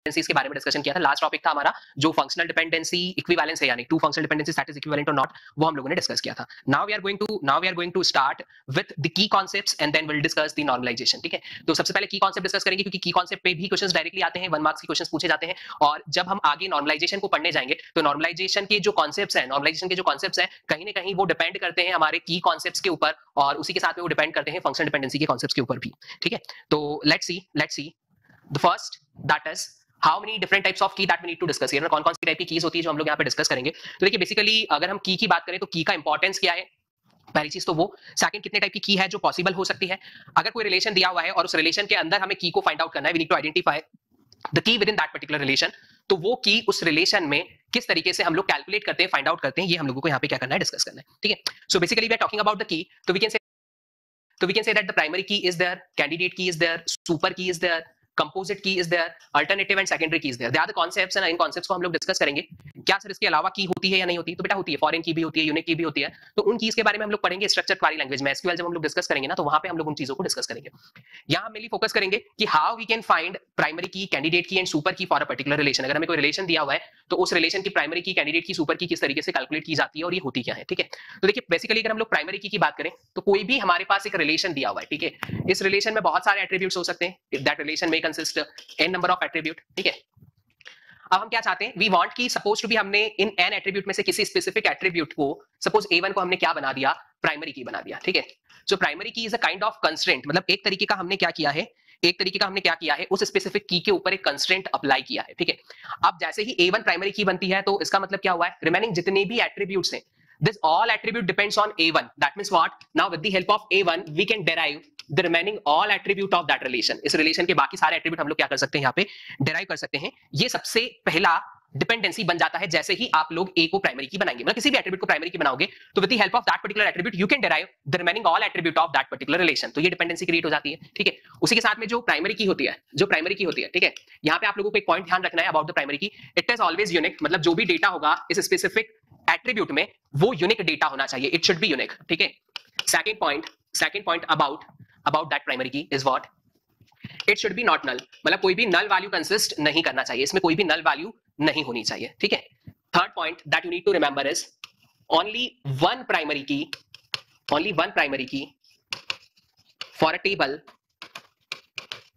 Dependencies के बारे में डिस्कशन किया था। लास्ट टॉपिक था हमारा जो फंक्शनल डिपेंडेंसी इक्विवेलेंस है, यानी two functional dependencies that is equivalent और नॉट, वो हम लोगों ने डिस्कस किया था। Now we are going to start with the key concepts and then will discuss the normalization. ठीक है, तो सबसे पहले की कॉन्सेप्ट डिस्कस करेंगे, क्योंकि की कॉन्सेप्ट पे भी क्वेश्चंस डायरेक्टली आते हैं, 1 मार्क्स के क्वेश्चंस पूछे जाते हैं। और जब हम आगे नॉर्मलाइजेशन को पढ़ने जाएंगे तो नॉर्मलाइजेशन के जो कॉन्सेप्ट्स हैं, कहीं ना कहीं वो डिपेंड करते हैं हमारे की कॉन्सेप्ट्स के ऊपर, और उसी के साथ में वो डिपेंड करते हैं फंक्शनल डिपेंडेंसी के कॉन्सेप्ट्स के ऊपर भी। ठीक है, तो let's see the first, that is how many different types of key that we need to discuss here. कौन कौन सी टाइप की कीज होती है जो हम लोग यहाँ पे डिस्कस करेंगे। तो देखिए, बेसिकली अगर हम की बात करें तो की का इंपॉर्टेंस क्या है, पहली चीज तो वो। सेकंड, कितने टाइप की की है जो पॉसिबल हो सकती है। अगर कोई रिलेशन दिया हुआ है और उस रिलेशन के अंदर हमें की को फाइंड आउट करना है, we need to identify the key within that particular relation. तो वो की उस रिलेशन में किस तरीके से हम लोग कैलकुलेट करते हैं, फाइंड आउट करते हैं, ये हम लोगों को यहाँ पे क्या करना है, डिस्कस करना है। ठीक है, so basically we are talking about the key. तो we can say that the primary key is there, candidate key is there, super key is there, composite key is there, alternative and secondary key is there. They are the concepts and इन concepts को हम लोग discuss करेंगे। क्या sir इसके अलावा की होती है या नहीं होती? तो बेटा होती है, फॉरेन की भी होती है, यूनिक की भी होती है। तो उन कीज के बारे में हम लोग पढ़ेंगे स्ट्रक्चर क्वेरी लैंग्वेज में। एसक्यूएल जब हम लोग डिस्कस करेंगे ना, तो वहां पे हम लोग उन चीजों को डिस्कस करेंगे। यहाँ मेनली फोकस करेंगे कि how we can find primary key, candidate key and super key for a particular relation. अगर हमें कोई रिलेशन दिया हुआ है तो उस रिलेशन की primary key, candidate key, super की किस तरीके से कैलकुलेट की जाती है और ये होती क्या है। ठीक है, तो देखिए बेसिकली अगर हम लोग प्राइमरी की बात करें तो कोई भी हमारे पास एक रिलेशन दिया हुआ है। ठीक है, इस रिलेशन में बहुत सारे एट्रीब्यूट्स हो सकते हैं। दैट रिलेशन में consist n number of attribute. ठीक है, अब हम क्या चाहते हैं, वी वांट की सपोज टू बी हमने इन n एट्रीब्यूट में से किसी स्पेसिफिक एट्रीब्यूट को, सपोज a1 को हमने क्या बना दिया, प्राइमरी की बना दिया। ठीक है, so primary key is a kind of constraint, मतलब एक तरीके का हमने क्या किया है, उस स्पेसिफिक की के ऊपर एक कंस्ट्रेंट अप्लाई किया है। ठीक है, अब जैसे ही a1 प्राइमरी की बनती है तो इसका मतलब क्या हुआ है, रिमेनिंग जितने भी एट्रीब्यूट्स हैं, this all attribute depends on a1. that means what, now with the help of a1 we can derive the remaining all attribute of that relation. इस रिलेशन के बाकी सारे एट्रीब्यूट हम लोग क्या कर सकते हैं, यहाँ पे डिराइव कर सकते हैं। ये सबसे पहला डिपेंडेंसी बन जाता है जैसे ही आप लोग a को प्राइमरी की बनाएंगे, मतलब किसी भी एट्रीब्यूट को प्राइमरी की बनाओगे तो with the help of that particular attribute you can derive the remaining all attribute of that particular relation. तो ये डिपेंडेंसी क्रिएट हो जाती है। ठीक है, उसी के साथ में जो प्राइमरी की होती है, ठीक है, यहाँ पे आप लोगों को एक पॉइंट ध्यान रखना है अबाउट द प्राइमरी की, इट इज ऑलवेज यूनिक। मतलब जो भी डेटा होगा इस स्पेसिफिक एट्रीब्यूट में वो यूनिक डेटा होना चाहिए, इट शुड बी यूनिक। ठीक है, second point about that primary key is what, it should be not null, मतलब कोई भी नल वैल्यू कंसिस्ट नहीं करना चाहिए, इसमें कोई भी नल वैल्यू नहीं होनी चाहिए। ठीक है, third point that you need to remember is only one primary key for a table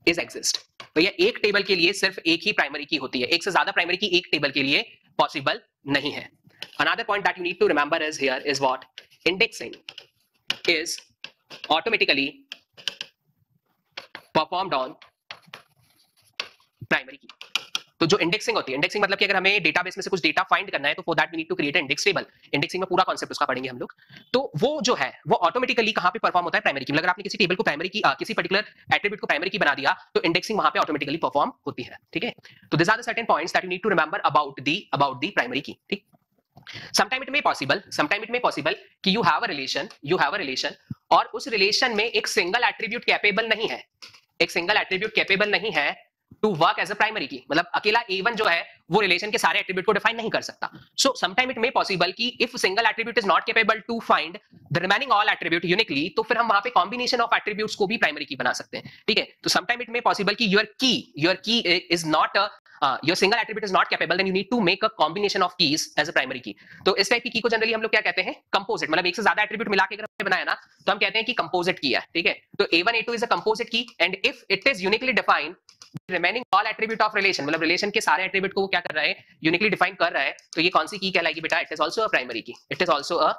is exist. तो ये एक टेबल के लिए सिर्फ एक ही प्राइमरी की होती है, एक से ज्यादा प्राइमरी की एक टेबल के लिए पॉसिबल नहीं है। Another point that you need to remember is here is what, indexing is automatically performed on primary key. तो जो इंडेक्सिंग होती है, इंडेक्सिंग मतलब कि अगर हमें डेटाबेस में से कुछ डेटा फाइंड करना है तो for that we need to create index table. Indexing में पूरा कॉन्सेप्ट उसका पढ़ेंगे हम लोग। तो वो जो है वो ऑटोमेटिकली कहां पे परफॉर्म होता है, प्राइमरी की। अगर आपने किसी टेबल को प्राइमरी की, किसी पर्टिकुलर एट्रीब्यूट को प्राइमरी की बना दिया तो इंडेक्सिंग वहां पे ऑटोमेटिकली परफॉर्म होती है। ठीक है, तो this are the certain points that you need to remember about the primary key. ठीक, sometime it may possible कि you have a relation और उस रिलेशन में एक सिंगल एट्रीब्यूट कैपेबल नहीं है to work as a primary key, मतलब अकेला a1 जो है वो रिलेशन के सारे एट्रीब्यूट को डिफाइन नहीं कर सकता। So sometime it may possible कि if single attribute is not capable to find the remaining all attribute uniquely, तो फिर हम वहां पे कॉम्बिनेशन ऑफ एट्रीब्यूट्स को भी प्राइमरी की बना सकते हैं। ठीक है, तो समटाइम इट मे पॉसिबल कि योर की is not your single attribute is not capable, then you need to make a combination of keys as a primary key. तो इस टाइप की की को जनरली हम लोग क्या कहते हैं, कंपोजिट, मतलब एक से ज्यादा एट्रीब्यूट मिला के अगर हमने बनाया ना तो हम कहते हैं कि कंपोजिट की है। ठीक है, तो a1 a2 is a composite key and if it is uniquely defined remaining all attribute of relation, मतलब रिलेशन के सारे एट्रीब्यूट को क्या कर रहा है, यूनिकली डिफाइन कर रहा है, तो ये कौन सी की कहलाएगी बेटा, it is also a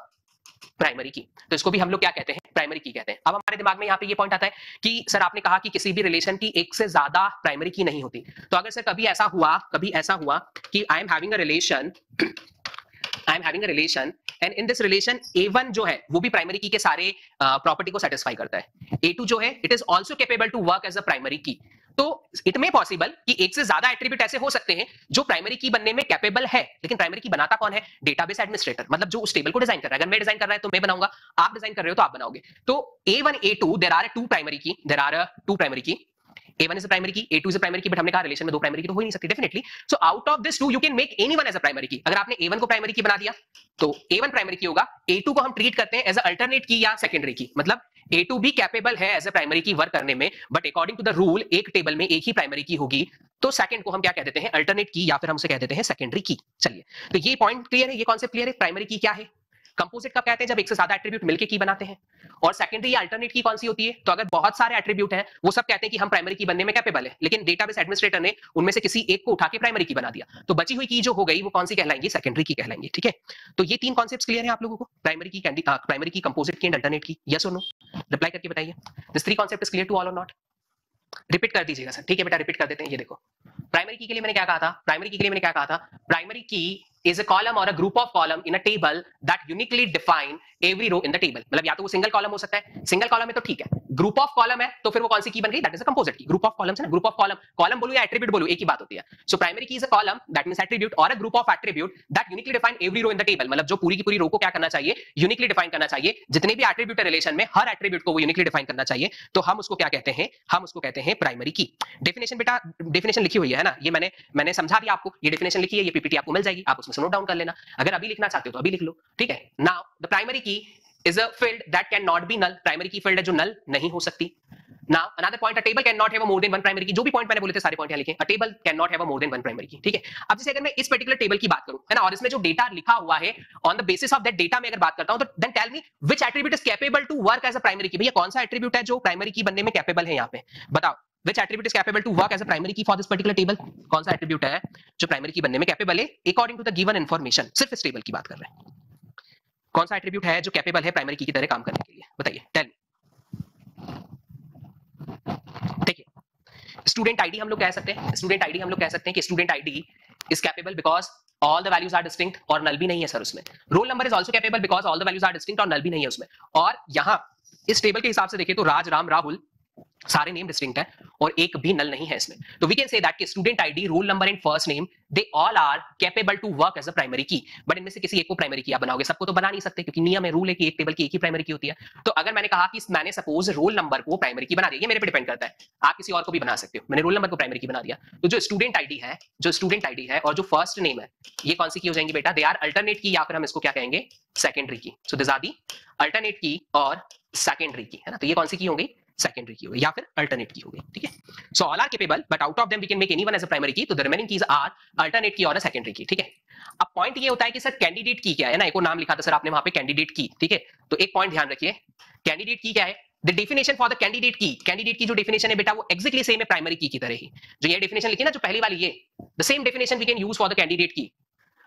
primary key, तो इसको भी हम लोग क्या कहते हैं, प्राइमरी की कहते हैं। अब हमारे दिमाग में यहाँ पे ये पॉइंट आता है कि सर आपने कहा कि किसी भी रिलेशन की एक से ज्यादा प्राइमरी की नहीं होती, तो अगर सर कभी ऐसा हुआ कि आई am having a relation and in this relation a1 जो है वो भी प्राइमरी की के सारे प्रॉपर्टी को सेटिस्फाई करता है, a2 जो है it is also capable to work as a primary key. तो इट में पॉसिबल कि एक से ज्यादा एट्रीब्यूट ऐसे हो सकते हैं जो प्राइमरी की बनने में कैपेबल है, लेकिन प्राइमरी की बनाता कौन है, डेटाबेस एडमिनिस्ट्रेटर, मतलब जो उस टेबल को डिजाइन कर रहा है। अगर मैं डिजाइन कर रहा है तो मैं बनाऊंगा, आप डिजाइन कर रहे हो तो आप बनाओगे। तो a1 a2 there are to primary की, a1 is a primary key, a2 is a primary key, but हमने कहा रिलेशन में दो प्राइमरी की तो हो ही नहीं सकती definitely. So out of this two you can make anyone as a primary key. अगर आपने a1 को प्राइमरी की बना दिया तो a1 प्राइमरी की होगा, a2 को हम ट्रीट करते हैं एज अ अल्टरनेट की या सेकेंडरी की, मतलब a2 भी कैपेबल है as a primary key work करने में, but according to the rule एक टेबल में एक ही प्राइमरी की होगी, तो सेकंड को हम क्या कह देते हैं, अल्टरनेट की, या फिर हम उसे कह देते हैं सेकेंडरी की। चलिए, तो ये पॉइंट क्लियर है, ये कॉन्सेप्ट क्लियर है। प्राइमरी की क्या है, कंपोजिट कब कहते हैं, जब एक से ज्यादा एट्रीब्यूट मिलकर की बनाते हैं। और सेकेंडरी या अल्टरनेट की कौन सी होती है, तो अगर बहुत सारे एट्रीब्यूट हैं, वो सब कहते हैं कि हम प्राइमरी की बनने में कैपेबल है, लेकिन डेटाबेस एडमिनिस्ट्रेटर ने उनमें से किसी एक को उठा के प्राइमरी की बना दिया, तो बची हुई की जो हो गई वो कौन सी कहलाएंगी, सेकेंडरी की कहलाएंगी। ठीक है, तो ये तीन कॉन्सेप्ट्स क्लियर हैं आप लोगों को, प्राइमरी की, primary key, composite key and alternate key. Yes और नो, रिप्लाई करके बताइए, this three concept is clear to all और नॉट। रिपीट कर दीजिएगा सर। ठीक है बेटा, रिपीट कर देते हैं। ये देखो, प्राइमरी की के लिए मैंने क्या कहा था, प्राइमरी की के लिए मैंने क्या कहा था, प्राइमरी की is a column or a group of column in a table that uniquely define every row in the table। मतलब या तो वो सिंगल कॉलम हो सकता है, सिंगल कॉलम है तो ठीक है, ग्रुप ऑफ कॉलम है तो फिर वो कौन सी की बन गई, दैट इज अ कंपोजिट की। ग्रुप ऑफ कॉलम्स है ना, ग्रुप ऑफ कॉलम, कॉलम बोलूं या एट्रीब्यूट बोलूं एक ही बात होती है। So primary key is a column that means attribute और a group of attribute that uniquely define every row in the table. मतलब जो पूरी की पूरी रो को क्या करना चाहिए, यूनिकली डिफाइन करना चाहिए, जितने भी एट्रीब्यूट रिलेशन में हर एट्रीब्यूट को वो यूनिकली डिफाइन करना चाहिए, तो हम उसको क्या कहते हैं, हम उसको कहते हैं प्राइमरी की। डेफिनेशन बेटा, डेफिनेशन लिखी हुई है ना, ये मैंने समझा दिया आपको, ये डेफिनेशन लिखी है, ये पीपीटी आपको मिल जाएगी, आप उसमें से नोट डाउन कर लेना, अगर अभी लिखना चाहते हो तो अभी लिख लो। ठीक है, now the primary key is a field that can not be null. Primary key field है जो नल नहीं हो सकती। Now another point, a table can not have more than one primary key. जो भी पॉइंट मैंने बोले थे सारे पॉइंट यहां लिखे, अ table can not have more than one primary key. ठीक है, अब जैसे अगर मैं इस पर्टिकुलर टेबल की बात करूं, है ना, और इसमें जो डेटा लिखा हुआ है, on the basis of that data में अगर बात करता हूं, तो then tell me which attribute is capable to work as a primary key. भैया कौन सा एट्रीब्यूट है जो प्राइमरी की बनने में कैपेबल है, यहां पे बताओ, which attribute is capable to work as a primary key for this particular table। कौन सा एट्रीब्यूट है जो प्राइमरी की बनने में कैपेबल है according to the given information. सिर्फ इस टेबल की बात कर रहे हैं, कौन सा एट्रीब्यूट है जो कैपेबल है प्राइमरी की तरह काम करने के लिए, बताइए, टेल। देखिए, स्टूडेंट आईडी हम लोग कह सकते हैं, स्टूडेंट आईडी हम लोग कह सकते हैं कि student ID is capable because all the values are distinct, और नल भी नहीं है सर उसमें। Roll number is also capable because all the values are distinct, और नल भी नहीं है उसमें। और यहां इस टेबल के हिसाब से देखिए तो राज, राम, राहुल सारे नेम डिस्टिंक्ट है और एक भी नल नहीं है इसमें। तो वी कैन से दैट कि student ID, roll number and first name, they all are capable to work as a primary key. But इनमें से किसी एक को प्राइमरी की आप बनाओगे, सबको तो बना नहीं सकते, क्योंकि नियम है, रूल है कि एक टेबल की एक ही प्राइमरी की होती है। तो अगर मैंने कहा कि मैंने सपोज रोल नंबर को प्राइमरी की बना दिया, ये मेरे पे डिपेंड करता है, आप किसी और को भी बना सकते हो, मैंने रोल नंबर को प्राइमरी की बना दिया, तो जो स्टूडेंट आईडी है, जो स्टूडेंट आईडी है और जो फर्स्ट नेम है, ये कौन सी की हो जाएंगी बेटा, दे आर अल्टरनेट की, या फिर हम इसको क्या कहेंगे, secondary key. So this are the alternate key और सेकेंडरी की, है ना। तो ये कौन सी की होंगी, सेकेंडरी की होगी या फिर अल्टरनेट की होगी। ठीक है, so all are capable but out of them we can make anyone as a primary key, तो the remaining keys are alternate key और सेकेंडरी की। ठीक है, अब पॉइंट ये होता है कि सर कैंडिडेट की क्या है ना, एक और नाम लिखा था सर आपने वहां पे, कैंडिडेट की। ठीक है, तो एक पॉइंट ध्यान रखिए, कैंडिडेट की क्या है, the definition for the candidate key, candidate की जो डेफिनेशन है बेटा वो एक्जेक्टली सेम है प्राइमरी की तरह ही। जो ये डेफिनेशन लिखी ना, जो पहली वाली, ये the same definition we can use for the candidate key.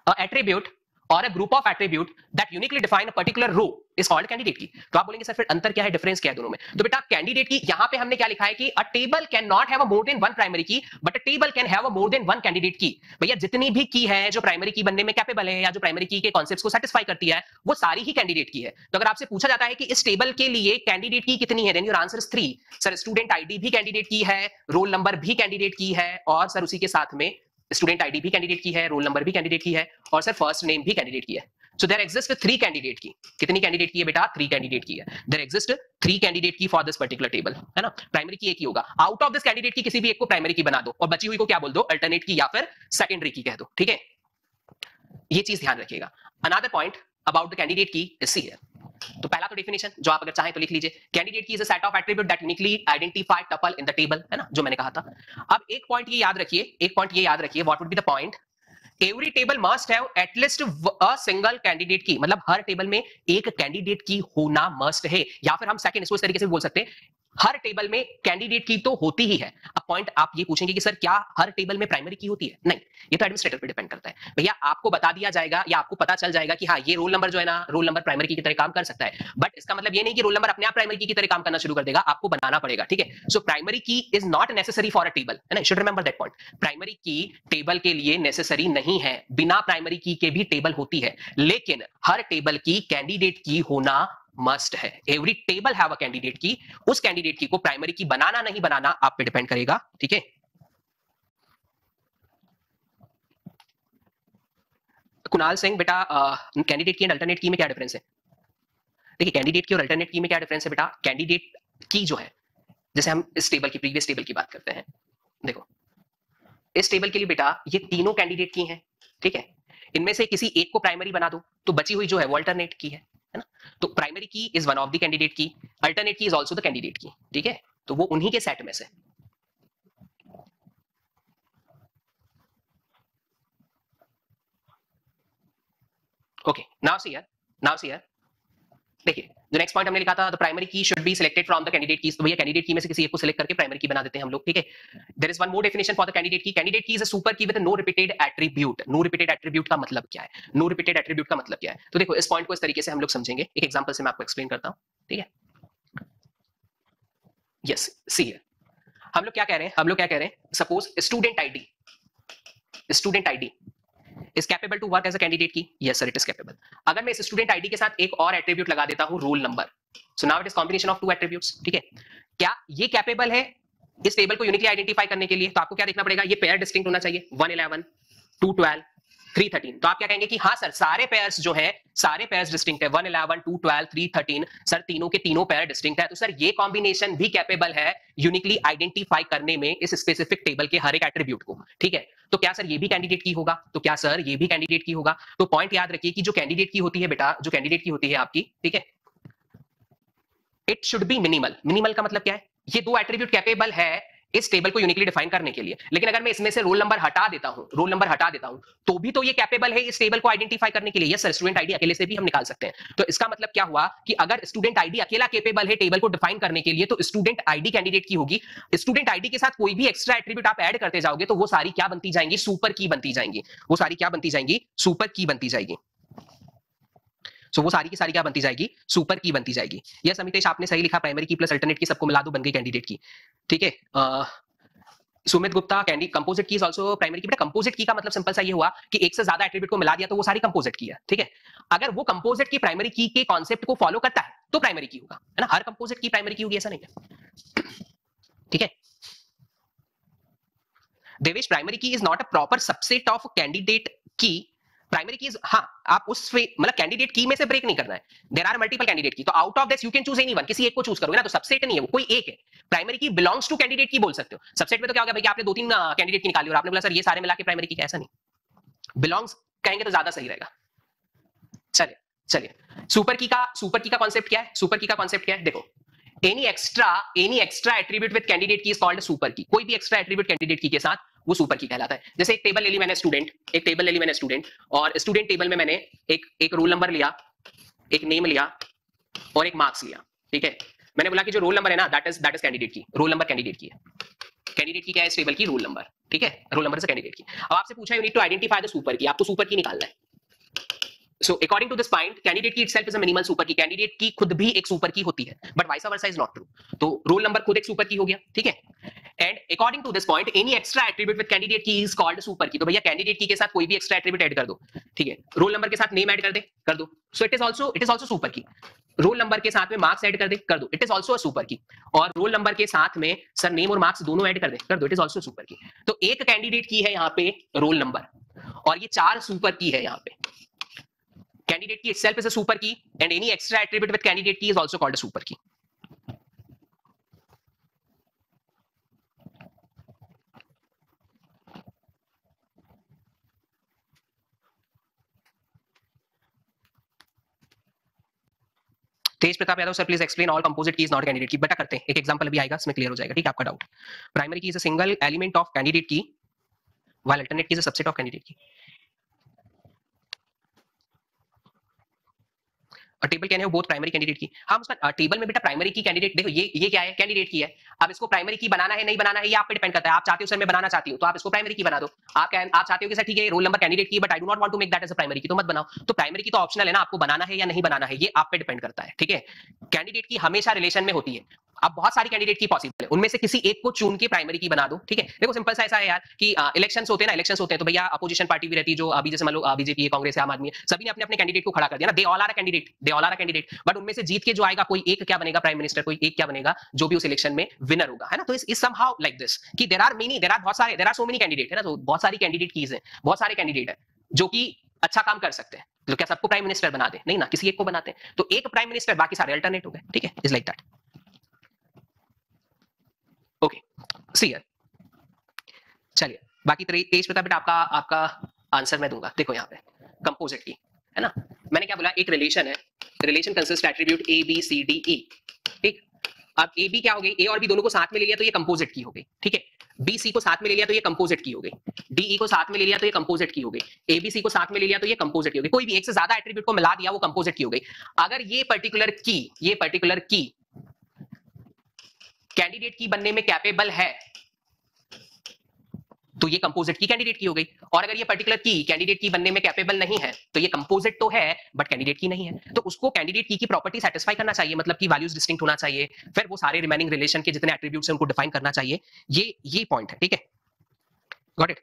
Attribute और a group of attribute that uniquely define a particular row is called candidate की। तो आप बोलेंगे सर फिर अंतर क्या है, डिफरेंस क्या है दोनों में। तो बेटा कैंडिडेट की यहां पे हमने क्या लिखा है कि a table can not have a more than one primary key but a table can have a more than one candidate key। भैया जितनी भी की है जो प्राइमरी की बनने में कैपेबल है, या जो प्राइमरी की के कॉन्सेप्ट्स को सेटिस्फाई करती है, वो सारी ही कैंडिडेट की है। तो अगर आपसे पूछा जाता है कि इस टेबल के लिए कैंडिडेट की कितनी है, then your answer is 3। Sir student ID भी कैंडिडेट की है, रोल नंबर भी कैंडिडेट की है, और सर उसी के साथ में स्टूडेंट आईडी भी कैंडिडेट की है, रोल नंबर भी कैंडिडेट की है, और सर फर्स्ट नेम भी कैंडिडेट की है। So there exist 3 candidate key. कितनी कैंडिडेट की है बेटा, 3 कैंडिडेट की है। There exist 3 candidate key for this particular table, है ना। प्राइमरी की एक ही होगा, आउट ऑफ दिस कैंडिडेट की किसी भी एक को प्राइमरी की बना दो, और बची हुई को क्या बोल दो, अल्टरनेट की या फिर सेकेंडरी की कह दो। ठीक है, ये चीज ध्यान रखिएगा। Another point about the candidate key is see here. तो पहला तो डेफिनेशन जो आप अगर चाहें तो लिख लीजिए, candidate key is a set of attribute that uniquely identify tuple in the table, है ना, जो मैंने कहा था। अब एक पॉइंट ये याद रखिए, एक पॉइंट ये याद रखिए, what would be the point, every table must have at least a single candidate की। मतलब हर टेबल में एक कैंडिडेट की होना मस्ट है, या फिर हम सेकंड इसको इस तरीके से बोल सकते हैं, हर टेबल में कैंडिडेट की तो होती ही है। अब पॉइंट आप ये पूछेंगे कि सर क्या हर टेबल में प्राइमरी की होती है, नहीं, ये तो एडमिनिस्ट्रेटर पे डिपेंड करता है। भैया आपको बता दिया जाएगा या आपको पता चल जाएगा कि हाँ ये रोल नंबर जो है ना, रोल नंबर प्राइमरी की तरह काम कर सकता है, बट इसका मतलब ये नहीं कि रोल नंबर अपने आप प्राइमरी की तरह काम करना शुरू कर देगा, आपको बनाना पड़ेगा। ठीक है, so primary key is not necessary for a table, है ना, should remember that point. Primary की टेबल के लिए नेसेसरी नहीं है, बिना प्राइमरी की के भी टेबल होती है, लेकिन हर टेबल की कैंडिडेट की होना मस्ट है। Every table have a candidate की, उस कैंडिडेट की को प्राइमरी की बनाना नहीं बनाना आप पे डिपेंड करेगा। ठीक है, कुणाल सिंह बेटा कैंडिडेट की एंड अल्टरनेट की में क्या डिफरेंस है। देखिए कैंडिडेट की और अल्टरनेट की में क्या डिफरेंस है बेटा, कैंडिडेट की जो है, जैसे हम इस टेबल की प्रीवियस टेबल की बात करते हैं, देखो इस टेबल के लिए बेटा ये तीनों कैंडिडेट की हैं। ठीक है, इनमें से किसी एक को प्राइमरी बना दो तो बची हुई जो है वो अल्टरनेट की है ना। तो primary key is one of the candidate की, अल्टरनेट की इज आल्सो द कैंडिडेट की। ठीक है, तो वो उन्हीं के सेट में से। ओके, नाउ सी हियर, देखिए जो नेक्स्ट पॉइंट हमने लिखा था, द प्राइमरी की should be selected from the candidate keys, तो भैया कैंडिडेट की में से किसी एक को सिलेक्ट करके प्राइमरी की बना देते हैं हम लोग, ठीक है। There is one more definition for the candidate key, candidate key is a super key with no repeated attribute. No repeated attribute का मतलब क्या है? नो रिपीटेड एट्रीब्यूट का मतलब क्या है? तो देखो इस पॉइंट को इस तरीके से हम लोग समझेंगे, एक एग्जांपल से मैं आपको एक्सप्लेन करता हूं, ठीक है। यस, सी हियर, हम लोग क्या कह रहे हैं, suppose student ID is capable to work as a candidate key? Yes sir, it is capable. अगर मैं इस स्टूडेंट आईडी के साथ एक और एट्रीब्यूट लगा देता हूं, roll number, so now it is combination of two attributes, ठीक है। क्या ये कैपेबल है इस टेबल को यूनिकली आइडेंटिफाई करने के लिए? तो आपको क्या देखना पड़ेगा, ये पेयर डिस्टिंक्ट होना चाहिए, 111 212 313। तो आप क्या कहेंगे कि हाँ सर सारे पेयर्स जो है, सारे पेयर्स डिस्टिंक्ट है, 111 212 313, सर तीनों के तीनों पेयर डिस्टिंक्ट है, तो सर ये कॉम्बिनेशन भी कैपेबल है यूनिकली आइडेंटिफाई करने में इस स्पेसिफिक टेबल के हर एक एट्रीब्यूट को, ठीक है। तो क्या सर ये भी कैंडिडेट की होगा? तो क्या सर ये भी कैंडिडेट की होगा? तो पॉइंट याद रखिए कि जो कैंडिडेट की होती है बेटा, जो कैंडिडेट की होती है आपकी, ठीक है, it should B minimal. Minimal का मतलब क्या है? ये दो एट्रीब्यूट कैपेबल है इस टेबल को यूनिकली डिफाइन करने के लिए, लेकिन अगर मैं इसमें से रोल नंबर हटा देता हूं, तो भी तो ये कैपेबल है इस टेबल को आइडेंटिफाई करने के लिए। यस सर, स्टूडेंट आईडी अकेले से भी हम निकाल सकते हैं। तो इसका मतलब क्या हुआ कि अगर स्टूडेंट आईडी अकेला कैपेबल है टेबल को डिफाइन करने के लिए, तो स्टूडेंट आईडी कैंडिडेट की होगी। स्टूडेंट आईडी के साथ कोई भी एक्स्ट्रा एट्रीब्यूट आप ऐड करते जाओगे तो वो सारी क्या बनती जाएंगी? सुपर की बनती जाएंगी। वो सारी क्या बनती जाएंगी? सुपर की बनती जाएगी। सो वो सारी की सारी क्या बनती जाएगी? सुपर की बनती जाएगी। यस अमितेश, आपने सही लिखा, प्राइमरी की प्लस अल्टरनेट की सबको मिला दो, बन गई कैंडिडेट की, ठीक है। Sumit Gupta, candy composite key is also primary की। बेटा कंपोजिट की का मतलब सिंपल सा ये हुआ कि एक से ज्यादा एट्रीब्यूट को मिला दिया तो वो सारी कंपोजिट की है, ठीक है। अगर वो कंपोजिट की प्राइमरी की के कॉन्सेप्ट को फॉलो करता है तो प्राइमरी की होगा, है ना। हर कंपोजिट की प्राइमरी की होगी ऐसा नहीं है, ठीक है। Devesh, primary key is not a proper subset of candidate की। प्राइमरी की, हाँ, आप उस मतलब कैंडिडेट की में से ब्रेक नहीं करना है। There are multiple candidate key, तो out of this you can choose anyone, किसी एक को चूज करोगे ना, तो सबसेट नहीं है वो, कोई एक है। प्राइमरी की बिलोंग्स टू कैंडिडेट की बोल सकते हो। सबसेट में तो क्या हो गया भाई, आपने दो तीन कैंडिडेट की निकाली और आपने बोला सर ये सारे मिला के प्राइमरी की, ऐसा नहीं। बिलोंग्स कहेंगे तो ज्यादा सही रहेगा। चलिए चलिए, सुपर की का कॉन्सेप्ट क्या है? सुपर की का कॉन्सेप्ट क्या है? देखो, any extra attribute with candidate key is called super की। कोई भी एक्स्ट्रा एट्रीब्यूट कैंडिडेट की के साथ वो सुपर की कहलाता है। जैसे एक टेबल ले ली मैंने स्टूडेंट, और स्टूडेंट टेबल में मैंने एक रोल नंबर लिया, एक नेम लिया और एक मार्क्स लिया, ठीक है। मैंने बोला कि जो रोल नंबर है ना, दैट इज कैंडिडेट की, रोल नंबर कैंडिडेट की है। कैंडिडेट की क्या है इस टेबल की? रोल नंबर, ठीक है। रोल नंबर से कैंडिडेट की। अब आपसे पूछा you need to identify the super key, आपको सुपर की निकालना है। So according to this point, candidate की itself is a minimal super key. Candidate key खुद भी एक सुपर की होती है, but vice versa is not true. तो रोल नंबर खुद एक सुपर की हो गया, ठीक है। And according to this point, any extra attribute with candidate key is called super key. तो भैया कैंडिडेट की के साथ कोई भी एक्स्ट्रा एट्रीब्यूट ऐड कर दो, ठीक है। रोल नंबर के साथ नेम ऐड कर दो, so it is also super की। रोल नंबर के साथ में मार्क्स ऐड कर दो, it is also a super key. और रोल नंबर के साथ में सर नेम और मार्क्स दोनों ऐड कर दो, it is also super key. तो एक कैंडिडेट की है यहाँ पे रोल नंबर, और ये 4 सुपर की है यहाँ पे। Candidate key itself is a super key, and any extra attribute with candidate key is also called a super key. Tej Pratap Yadav, sir please explain all composite keys not candidate की। बेटा करते हैं, एक example अभी आएगा, इसमें क्लियर हो जाएगा, ठीक है, आपका doubt. Primary key is a single element of candidate की, व्हाइल अल्टरनेट की is a subset of candidate key. और टेबल कहने हो बोथ प्राइमरी कैंडिडेट की। हम उसका टेबल में बेटा प्राइमरी की कैंडिडेट, देखो ये क्या है? कैंडिडेट की है। अब इसको प्राइमरी की बनाना है नहीं बनाना है ये आप पे डिपेंड करता है। आप चाहते हो सर मैं बनाना चाहती हूँ तो आप इसको प्राइमरी की बना दो। आप चाहते हो कि सर ठीक है roll number candidate key, but I do not want to make that as a primary key, तो मत बनाओ। तो प्राइमरी की तो ऑप्शनल है ना, आपको बनाना है या नहीं बनाना है, ये आप पे डिपेंड करता है, ठीक है। कैंडिडेट की हमेशा रिलेशन में होती है। अब बहुत सारी कैंडिडेट की पॉसिबल है, उनमें से किसी एक को चुन के प्राइमरी की बना दो, ठीक है। देखो सिंपल सा ऐसा है यार कि इलेक्शंस होते हैं तो भैया अपोजिशन पार्टी भी रहती है, जो अभी जैसे मान लो बीजेपी है, कांग्रेस है, आम आदमी है, सभी ने अपने अपने कैंडिडेट को खड़ा कर दिया ना। They all are a candidate, but उनमें से जीत के जो आएगा कोई एक क्या बनेगा प्राइम मिनिस्टर, कोई एक क्या बनेगा जो भी उस इलेक्शन में विनर होगा, है ना। तो इज समहाउ लाइक दिस कि there are so many candidate, है ना। तो बहुत सारी कैंडिडेट कीज है, बहुत सारे कैंडिडेट है जो कि अच्छा काम कर सकते हैं। तो क्या सबको प्राइम मिनिस्टर बना दे? नहीं ना, किसी एक को बनाते हैं। तो एक प्राइम मिनिस्टर, बाकी सारे अल्टरनेट हो गए, ठीक है। Is like that. Okay, see here, चलिए बाकी तेज प्रताप बेटा आपका आंसर मैं दूंगा। देखो यहाँ पे कंपोजिट की, है ना। मैंने क्या बोला? एक रिलेशन है, relation consist attribute A B C D E, ठीक। अब ए बी क्या हो गई? ए और बी दोनों को साथ में ले लिया तो ये कंपोजिट की हो गई, ठीक है। बी सी को साथ में ले लिया तो ये कंपोजिट की हो गई, डी ई को साथ में ले लिया तो ये कंपोजिट की हो गई, ए बी सी को साथ में ले लिया तो ये कंपोजिट की हो गई, कोई भी एक से ज्यादा एट्रीब्यूट को मिला दिया वो कंपोजिट की हो गई। अगर ये पर्टिकुलर की कैंडिडेट की बनने में कैपेबल है तो ये कंपोजिट की कैंडिडेट की हो गई, और अगर ये पर्टिकुलर की कैंडिडेट की बनने में कैपेबल नहीं है तो ये कंपोजिट तो है बट कैंडिडेट की नहीं है, तो उसको कैंडिडेट की प्रॉपर्टी सेटिस्फाई करना चाहिए, मतलब कि वैल्यूज डिस्टिंक्ट होना चाहिए, फिर वो सारे रिमेनिंग रिलेशन के जितने एट्रीब्यूट्स हैं उनको डिफाइन करना चाहिए। ये पॉइंट है, ठीक है, गॉट इट।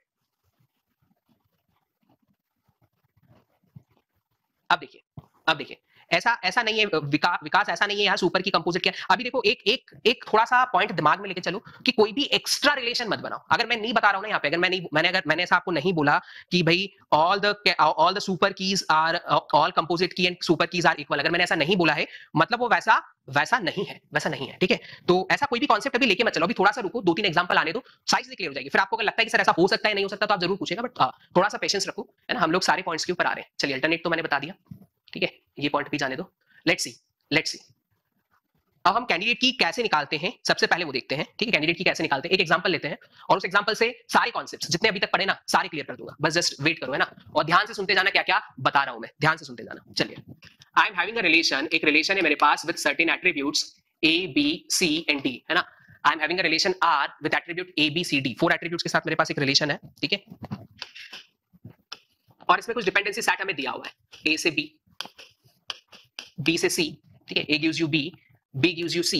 अब देखिए ऐसा नहीं है विकास ऐसा नहीं है यार सुपर की कंपोजिट क्या। अभी देखो एक थोड़ा सा पॉइंट दिमाग में लेके चलो कि कोई भी एक्स्ट्रा रिलेशन मत बनाओ। अगर मैं नहीं बता रहा हूं ना यहाँ पे, अगर मैंने ऐसा आपको नहीं बोला कि भाई all the super keys are all composite key and super keys are equal, अगर मैंने ऐसा नहीं बोला है मतलब वो वैसा नहीं है, ठीक है। तो ऐसा कोई भी कॉन्सेप्ट अभी लेके मत चलो, अभी थोड़ा सा रुको, 2-3 एग्जांपल आने दो, साइज क्लियर हो जाएगी। फिर आपको अगर लगता है कि सर ऐसा हो सकता है नहीं हो सकता तो आप जरूर पूछेगा, बट थोड़ा सा पेशेंस रखो, है ना। हम लोग सारे पॉइंट्स के ऊपर आ रहे हैं। चलिए अल्टरनेट तो मैंने बता दिया, ठीक है, ये पॉइंट भी जाने दो। लेट्स सी अब हम कैंडिडेट की कैसे निकालते हैं, सबसे पहले वो देखते हैं, ठीक है। कैंडिडेट की कैसे निकालते हैं, एक एग्जांपल लेते हैं और उस एग्जांपल से सारे कॉन्सेप्ट्स जितने अभी तक पढ़े ना सारे क्लियर कर दूंगा, बस जस्ट वेट करो, है ना, और ध्यान से सुनते जाना क्या क्या बता रहा हूं मैं, ध्यान से सुनते जाना। चलिए, I am having a relation, एक रिलेशन है मेरे पास with certain attributes A B C and D, है ना। I am having a relation R with attribute A B C D, 4 attributes के साथ मेरे पास एक रिलेशन है, ठीक है। और इसमें कुछ डिपेंडेंसी सेट हमें दिया हुआ है, ए से बी, बी से सी, ठीक है। A gives you B, B gives you C,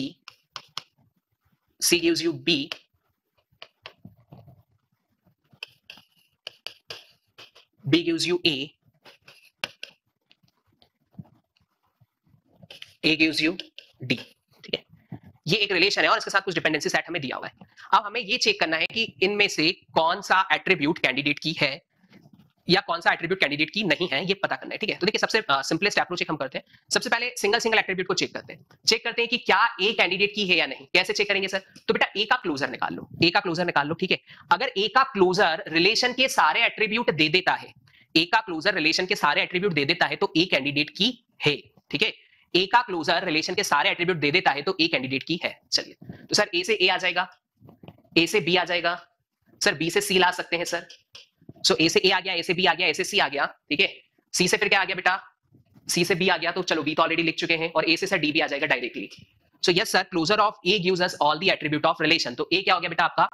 C gives you B, B gives you A gives you D, ठीक है। ये एक रिलेशन है और इसके साथ कुछ डिपेंडेंसी सेट हमें दिया हुआ है। अब हमें ये चेक करना है कि इनमें से कौन सा एट्रीब्यूट कैंडिडेट की है या कौन सा एट्रीब्यूट कैंडिडेट की नहीं है, ये पता करना है, ठीक है। तो देखिए सबसे सिंपलेस्ट अप्रोच हम करते हैं, सबसे पहले सिंगल एट्रीब्यूट को चेक करते हैं कि क्या ए कैंडिडेट की है या नहीं। कैसे चेक करेंगे सर? तो बेटा ए का क्लोजर निकाल लो, ठीक है। अगर ए का क्लोजर रिलेशन के सारे एट्रीब्यूट दे देता है, ए का क्लोजर रिलेशन के सारे एट्रीब्यूट दे देता है तो ए कैंडिडेट की है, ठीक है। ए का क्लोजर रिलेशन के सारे एट्रीब्यूट दे देता है तो ए कैंडिडेट की है। चलिए, तो सर ए से ए आ जाएगा, ए से बी आ जाएगा, सर बी से सी ला सकते हैं सर। सो ए से ए आ गया, ए से बी आ गया, ए से सी आ गया, ठीक है। सी से फिर क्या आ गया बेटा? सी से बी आ गया, तो चलो बी तो ऑलरेडी लिख चुके हैं, और ए से सर डी भी आ जाएगा directly. So yes sir, closure of A gives us all the attribute of relation. तो ए क्या हो गया बेटा आपका?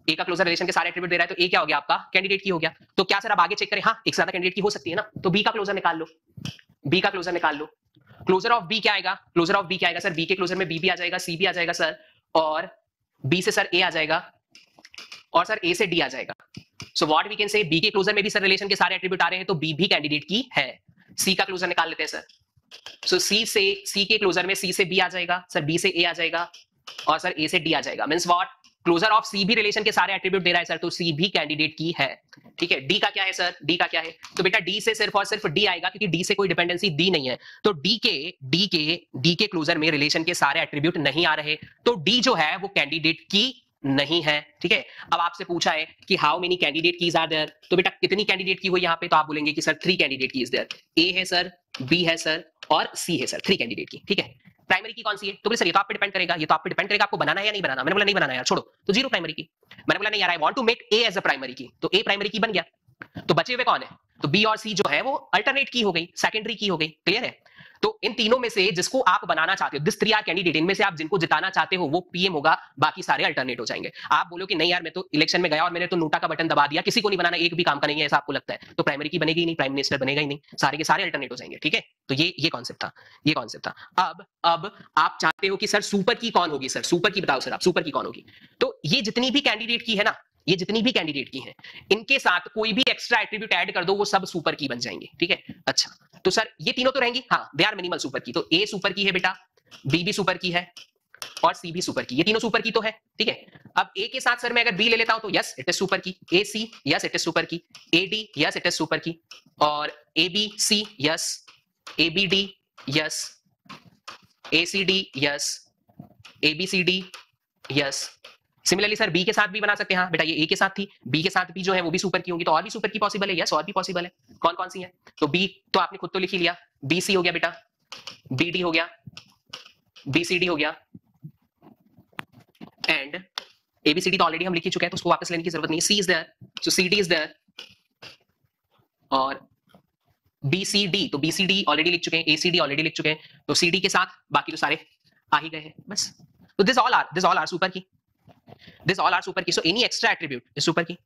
ए का क्लोजर रिलेशन के सारे एट्रीब्यूट दे रहा है तो ए क्या हो गया आपका? कैंडिडेट की हो गया। तो क्या सर अब आगे चेक करें? हाँ, एक से ज्यादा कैंडिडेट की हो सकती है ना, तो बी का क्लोजर निकाल लो, बी का क्लोजर निकाल लो। क्लोजर ऑफ बी क्या आएगा? क्लोजर ऑफ बी क्या आएगा सर? बी के क्लोजर में बी भी आ जाएगा, सी भी आ जाएगा सर, और बी से सर ए आ जाएगा, और सर ए से डी आ जाएगा। So what we can say, B के क्लोजर में भी सर रिलेशन के सारे एट्रीब्यूट आ रहे हैं तो बी भी कैंडिडेट की है। सी का क्लोजर निकाल लेते हैं सर। सो सी के क्लोजर में सी से बी आ जाएगा सर, बी से ए आ जाएगा, और सर ए से डी आ जाएगा। Means what? क्लोजर ऑफ सी भी रिलेशन के सारे एट्रीब्यूट दे रहा है सर, तो सी भी कैंडिडेट की है, ठीक है। डी का क्या है सर? डी का क्या है? तो बेटा डी से सिर्फ और सिर्फ डी आएगा, क्योंकि डी से कोई डिपेंडेंसी दी नहीं है, तो डी के क्लोजर में रिलेशन के सारे एट्रीब्यूट नहीं आ रहे, तो डी जो है वो कैंडिडेट की नहीं है, ठीक है। अब आपसे पूछा है कि how many candidate keys are there, तो बेटा कितनी कैंडिडेट की हुई यहाँ पे? तो आप बोलेंगे कि सर 3 कैंडिडेट कीज देयर, ए है सर, बी है सर, और सी है सर, 3 कैंडिडेट की, ठीक है। प्राइमरी की कौन सी है? तो बोले सर ये तो आप पे डिपेंड करेगा, आपको बनाना है या नहीं बनाना। मैंने बोला नहीं बनाना यार, छोड़ो, तो 0 प्राइमरी की। मैंने बोला नहीं यार, I want to make A as a primary key, तो ए प्राइमरी की बन गया। तो बचे हुए कौन है? तो बी और सी जो है वो अल्टरनेट की हो गई, सेकेंडरी की हो गई, क्लियर है। तो इन तीनों में से जिसको आप बनाना चाहते हो, दिस 3 आर कैंडिडेट, इनमें से आप जिनको जिताना चाहते हो वो पीएम होगा, बाकी सारे अल्टरनेट हो जाएंगे। आप बोलो कि नहीं यार मैं तो इलेक्शन में गया और मैंने तो नोटा का बटन दबा दिया, किसी को नहीं बनाना, एक भी काम का नहीं है, ऐसा आपको लगता है, तो प्राइमरी की बनेगी ही नहीं, प्राइम मिनिस्टर बनेगा ही नहीं, सारे के सारे अल्टरनेट हो जाएंगे, ठीक है। तो ये कॉन्सेप्ट था, अब आप चाहते हो कि सर सुपर की कौन होगी? सर सुपर की बताओ सर, आप सुपर की कौन होगी? तो ये जितनी भी कैंडिडेट की है ना, ये जितनी भी कैंडिडेट की हैं, इनके साथ कोई भी एक्स्ट्रा एट्रीब्यूट ऐड कर दो, वो सब सुपर की बन जाएंगे, ठीक है। अच्छा, तो सर ये तीनों तो रहेंगी, हाँ, they are minimal super key. तो ए सुपर की है बेटा, बी भी सुपर की है, और सी भी सुपर की, ये तीनों सुपर की तो है, ठीक है। अब ए के साथ सर मैं अगर बी ले लेता हूं तो yes it is super key, A C yes it is super key, A D yes it is super key, और A B C yes, A B D yes, A C D yes, A B C D yes. Similarly sir B के साथ भी बना सकते हैं, हाँ बेटा ये ए के साथ थी, बी के साथ भी जो है वो भी सुपर की होंगी, तो और भी सुपर की पॉसिबल है, यस और भी पॉसिबल है। कौन कौन सी है? तो बी तो आपने खुद तो लिख ही लिया, बी सी हो गया बेटा, बी डी हो गया, बी सी डी हो गया, एंड ABCD तो ऑलरेडी हम लिख ही चुके हैं, तो उसको वापस लेने की जरूरत नहीं है. C is there, so CD is there, और BCD, तो BCD ऑलरेडी लिख चुके हैं, ACD ऑलरेडी लिख चुके हैं, तो CD के साथ बाकी तो सारे आ ही गए हैं बस. तो दिस ऑल आर सुपर की, दिस ऑल आर सुपर की. So any extra attribute is super की.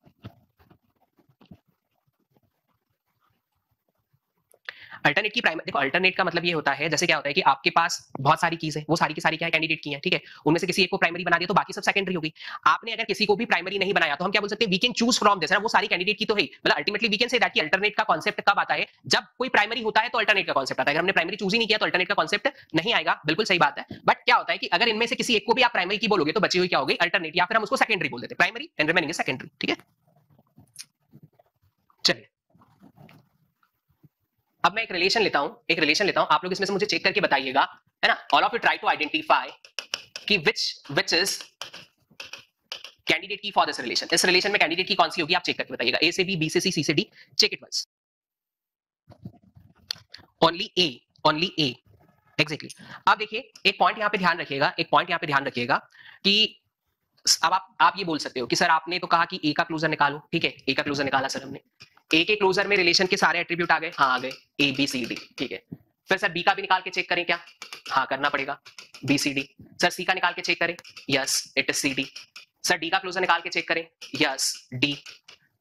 अल्टरनेट की प्राइमरी, देखो अल्टरनेट का मतलब ये होता है, जैसे क्या होता है कि आपके पास बहुत सारी कीज है, वो सारी की सारी क्या है, कैंडिडेट की है, ठीक है. उनमें से किसी एक को प्राइमरी बना दिया तो बाकी सब सेकेंडरी होगी. आपने अगर किसी को भी प्राइमरी नहीं बनाया तो हम क्या बोल सकते हैं, we can choose from this. वो सारी कैंडिडेट की तो है, मतलब ultimately we can say that कि अल्टरनेट का कांसेप्ट कब आता है, जब कोई प्राइमरी होता है तो अल्टरनेट का कांसेप्ट आता है. अगर हमने प्राइमरी चूज ही नहीं किया तो अल्टरनेट का कांसेप्ट नहीं आएगा. बिल्कुल सही बात है. बट क्या होता है कि अगर इनमें से किसी एक को भी आप प्राइमरी की बोलोगे तो बची हुई क्या होगी, अल्टरनेट, या फिर हम उसको सेकेंडरी बोल देते हैं. प्राइमरी एंड रिमेनिंग सेकेंडरी, ठीक है. चलिए अब मैं एक रिलेशन लेता हूं, आप लोग इसमें से मुझे चेक करके बताइएगा, है ना. All of you try to identify कि which is candidate key for this relation. इस रिलेशन में कैंडिडेट की कौन सी होगी, आप चेक करके बताइएगा. ए से बी से सी से D, check it once. Only A exactly. अब देखिए एक पॉइंट यहां पे ध्यान रखिएगा कि अब आप ये बोल सकते हो कि सर आपने तो कहा कि ए का क्लोजर निकालो, ठीक है. ए का क्लोजर निकाला सर हमने, ए के क्लोजर में रिलेशन के सारे एट्रीब्यूट आ गए, हाँ आ गए, ए बी सी डी, ठीक है. फिर सर बी का भी निकाल के चेक करें क्या, हाँ करना पड़ेगा, B C D. Sir C का निकाल के चेक करें, yes it is C D. Sir D का क्लोजर निकाल के चेक करें, यस डी.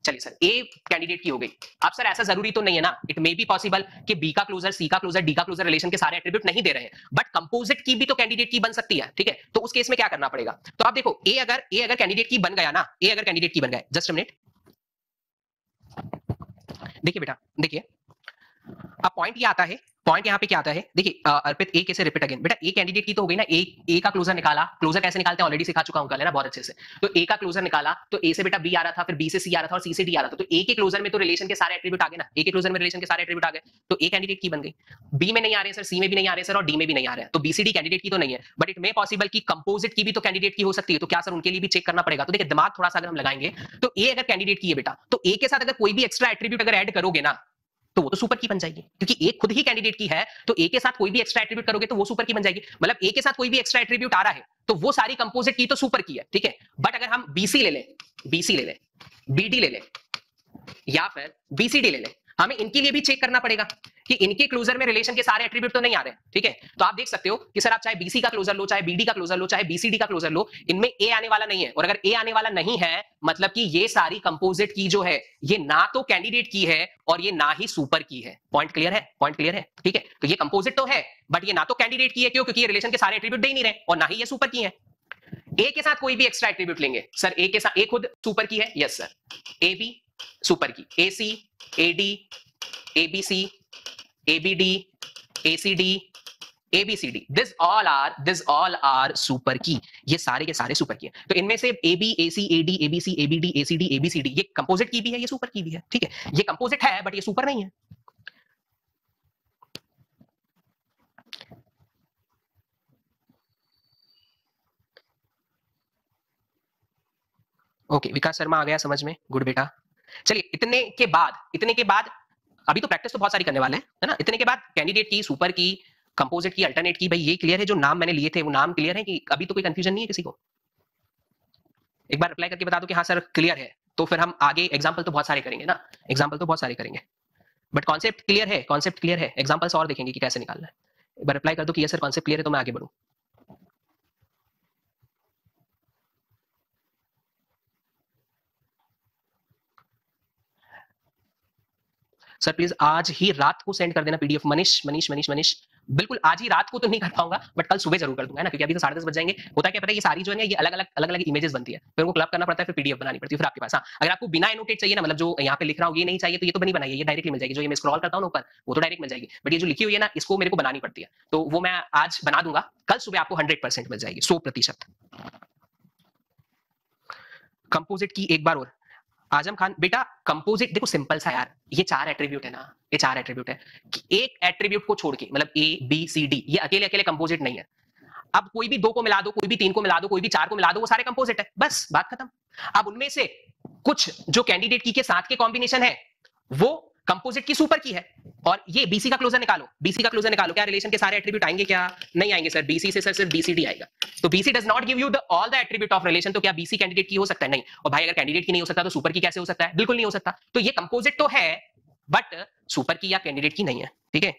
चलिए सर ए कैंडिडेट की हो गई. अब सर ऐसा जरूरी तो नहीं है ना, इट मे बी पॉसिबल कि बी का क्लोजर, सी का क्लोजर, डी का क्लोजर रिलेशन के सारे एट्रीब्यूट नहीं दे रहे हैं, बट कंपोजिट की भी तो कैंडिडेट की बन सकती है, ठीक है. तो उस केस में क्या करना पड़ेगा, तो आप देखो ए अगर कैंडिडेट की बन गया ना, ए अगर कैंडिडेट की बन गया, जस्ट अ मिनट. देखिए बेटा, देखिए अब पॉइंट ये आता है, पॉइंट यहाँ पे क्या आता है, देखिए अर्पित ए कैसे रिपीट अगेन. बेटा ए कैंडिडेट की तो हो गई ना, ए का क्लोजर निकाला. क्लोजर कैसे निकालते हैं ऑलरेडी सिखा चुका हूं कल, है ना, बहुत अच्छे से. तो ए का क्लोजर निकाला, तो ए से बेटा बी आ रहा था, फिर बी से सी आ रहा था और सी से डी आ रहा था. तो ए के क्लोजर में तो रिलेशन के सारे एट्रीब्यूट आ गए ना, ए के क्लोजर में रिलेशन के सारे एट्रीब्यूट आ गए, तो ए कैंडिडेट की बन गई. बी में नहीं आ रहे सर, सी में भी नहीं आ रहे सर, और डी में भी नहीं आ रहे हैं, तो बीसीडी कैंडिडेट की तो नहीं है, बट इट मे पॉसिबल की कंपोजिट की भी तो कैंडिडेट की हो सकती है. तो क्या सर उनके लिए भी चेक करना पड़ेगा. तो देखिए दिमाग थोड़ा सा अगर हम लगाएंगे, तो ए अगर कैंडिडेट की है बेटा, तो ए के साथ अगर कोई भी एक्स्ट्रा एट्रीब्यूट अगर ऐड करोगे ना, तो वो तो सुपर की बन जाएगी, क्योंकि ए खुद ही कैंडिडेट की है. तो ए के साथ कोई भी एक्स्ट्रा एट्रीब्यूट करोगे तो वो सुपर की बन जाएगी. मतलब ए के साथ कोई भी एक्स्ट्रा एट्रीब्यूट आ रहा है तो वो सारी कंपोजिट की तो सुपर की है, ठीक है. बट अगर हम बीसी ले लें, बीडी ले लें, या फिर बीसीडी ले लें, हमें इनके लिए भी चेक करना पड़ेगा कि इनके क्लोजर में रिलेशन के सारे एट्रीब्यूट तो नहीं आ रहे, ठीक है. तो आप देख सकते हो कि सर आप चाहे बीसी का क्लोजर लो, चाहे बीडी का क्लोजर लो, चाहे बीसीडी का क्लोजर लो, इनमें ए आने वाला नहीं है. और अगर ए आने वाला नहीं है मतलब कि ये सारी कंपोजिट की जो है ये ना तो कैंडिडेट की है और ये ना ही सुपर की है. पॉइंट क्लियर है, ठीक है. तो ये कंपोजिट तो है बट ये ना तो कैंडिडेट की है, क्यों, क्योंकि ये रिलेशन के सारे एट्रीब्यूट दे ही नहीं रहे, और ना ही ये सुपर की है. ए के साथ कोई भी एक्स्ट्रा एट्रीब्यूट लेंगे सर, ए के साथ ए खुद सुपर की है, yes sir. A B super key, A C, A D, ABC, ABD, ACD, ABCD, this all are super की. ये सारे के सारे सुपर की है. तो इनमें से AB, AC, AD, ABC, ABD, ACD, ABCD ये कंपोजिट की भी है, ये सुपर की भी है, ठीक है. ये कंपोजिट है बट ये सुपर नहीं है. ओके विकास शर्मा आ गया समझ में, गुड बेटा. चलिए इतने के बाद अभी तो प्रैक्टिस तो बहुत सारी करने वाले हैं, है ना. इतने के बाद कैंडिडेट की, सुपर की, कंपोजिट की, अल्टरनेट की, भाई ये क्लियर है. जो नाम मैंने लिए थे वो नाम क्लियर है कि अभी तो कोई कंफ्यूजन नहीं है किसी को. एक बार रिप्लाई करके बता दो कि हाँ सर क्लियर है, तो फिर हम आगे एग्जांपल तो बहुत सारे करेंगे, बट कॉन्सेप्ट क्लियर है. एग्जांपल्स और देखेंगे कि कैसे निकालना है. एक बार रिप्लाई कर दो कि ये सर कॉन्सेप्ट क्लियर है तो मैं आगे बढ़ूं. सर प्लीज आज ही रात को सेंड कर देना पीडीएफ. मनीष बिल्कुल आज ही रात को तो नहीं कर पाऊंगा बट कल सुबह जरूर कर दूंगा, है ना, क्योंकि अभी तो 10:30 बज जाएंगे. होता क्या पता है, ये सारी जो है ना ये अलग-अलग इमेजेस बनती है, फिर उनको क्लब करना पड़ता है, फिर पीडीएफ बनानी पड़ती है फिर आपके पास. हाँ अगर आपको बिना एनोटेट चाहिए ना, मतलब जो यहाँ पे लिख रहा हूँ ये नहीं चाहिए, तो ये तो बनी बनाई है, ये डायरेक्टली मिल जाएगी. जो ये मैं स्क्रॉल करता हूँ ना ऊपर वो तो डायरेक्ट मिल जाएगी, बट ये जो लिखी हुई है ना इसको मेरे को बनानी पड़ती है. तो वो मैं आज बना दूंगा, कल सुबह आपको 100% मिल जाएगी, 100%. कंपोजिट की एक बार और, आजम खान बेटा कंपोजिट देखो सिंपल सा यार, ये 4 एट्रीब्यूट है ना, ये 4 एट्रीब्यूट है कि एक एट्रीब्यूट को छोड़ के, मतलब ए बी सी डी ये अकेले कंपोजिट नहीं है. अब कोई भी 2 को मिला दो, कोई भी 3 को मिला दो, कोई भी 4 को मिला दो, वो सारे कंपोजिट है, बस बात खत्म. अब उनमें से कुछ जो कैंडिडेट की के साथ के कॉम्बिनेशन है वो कंपोजिट की सुपर की है, और ये बीसी का क्लोजर निकालो, बीसी का क्लोजर निकालो, क्या रिलेशन के सारे एट्रीब्यूट आएंगे? क्या नहीं आएंगे सर, बीसी से सर सिर्फ बीसीडी आएगा। तो BC does not give you the all the attribute of relation, तो क्या बीसी कैंडिडेट की हो सकता है? नहीं। और भाई अगर कैंडिडेट की नहीं हो सकता तो सुपर की कैसे हो सकता है? बिल्कुल नहीं हो सकता। तो ये कंपोजिट तो है बट सुपर की या कैंडिडेट की नहीं है, ठीक है।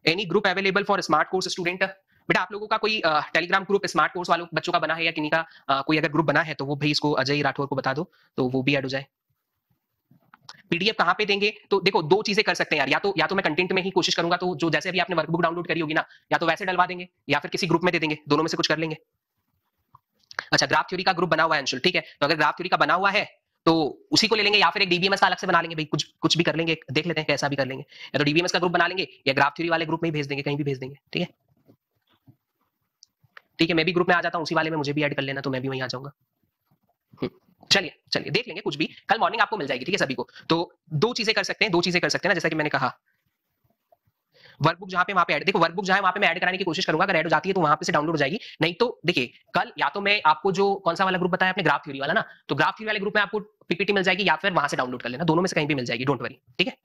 Any group available for smart course student? बेटा आप लोगों का कोई टेलीग्राम ग्रुप स्मार्ट कोर्स वालों बच्चों का बना है या किन्हीं का कोई अगर ग्रुप बना है तो वो भाई इसको अजय राठौर को बता दो तो वो भी ऐड हो जाए। पीडीएफ कहां पे देंगे? तो देखो दो चीजें कर सकते हैं यार, या तो मैं कंटेंट में ही कोशिश करूंगा, तो जो जैसे अभी आपने वर्कबुक डाउनलोड करी होगी ना, या तो वैसे डलवा देंगे या फिर किसी ग्रुप में दे देंगे, दोनों में से कुछ कर लेंगे। अच्छा ग्राफ थ्योरी का ग्रुप बना हुआ है अंशुल, ठीक है, तो अगर ग्राफ थ्योरी का बना हुआ है तो उसी को ले लेंगे, या फिर एक डीबीएमएस का अलग से बना लेंगे भाई, कुछ भी कर लेंगे, देख लेते हैं कैसा भी कर लेंगे, या तो डीबीएमएस का ग्रुप बना लेंगे या ग्राफ थ्योरी वाले ग्रुप में ही भेज देंगे, कहीं भी भेज देंगे, ठीक है। ठीक है, मैं भी ग्रुप में आ जाता हूँ, उसी वाले में मुझे भी ऐड कर लेना, तो मैं भी वहीं आ जाऊंगा। चलिए चलिए देख लेंगे, कुछ भी कल मॉर्निंग आपको मिल जाएगी, ठीक है सभी को। तो दो चीजें कर सकते हैं ना, जैसा कि मैंने कहा वर्कबुक जहां पे वहां पे ऐड, देखो वर्कबुक जहां है वहां पे मैं ऐड कराने की कोशिश करूंगा, अगर ऐड हो जाती है तो वहां पे से डाउनलोड हो जाएगी, नहीं तो देखिए कल या तो मैं आपको जो कौन सा वाला ग्रुप बताया आपने, ग्राफ थ्योरी वाला ना, तो ग्राफ थ्योरी वाले ग्रुप में आपको पीपीटी मिल जाएगी या फिर वहां से डाउनलोड कर लेना, दोनों में से कहीं भी मिल जाएगी, डोंट वरी, ठीक है।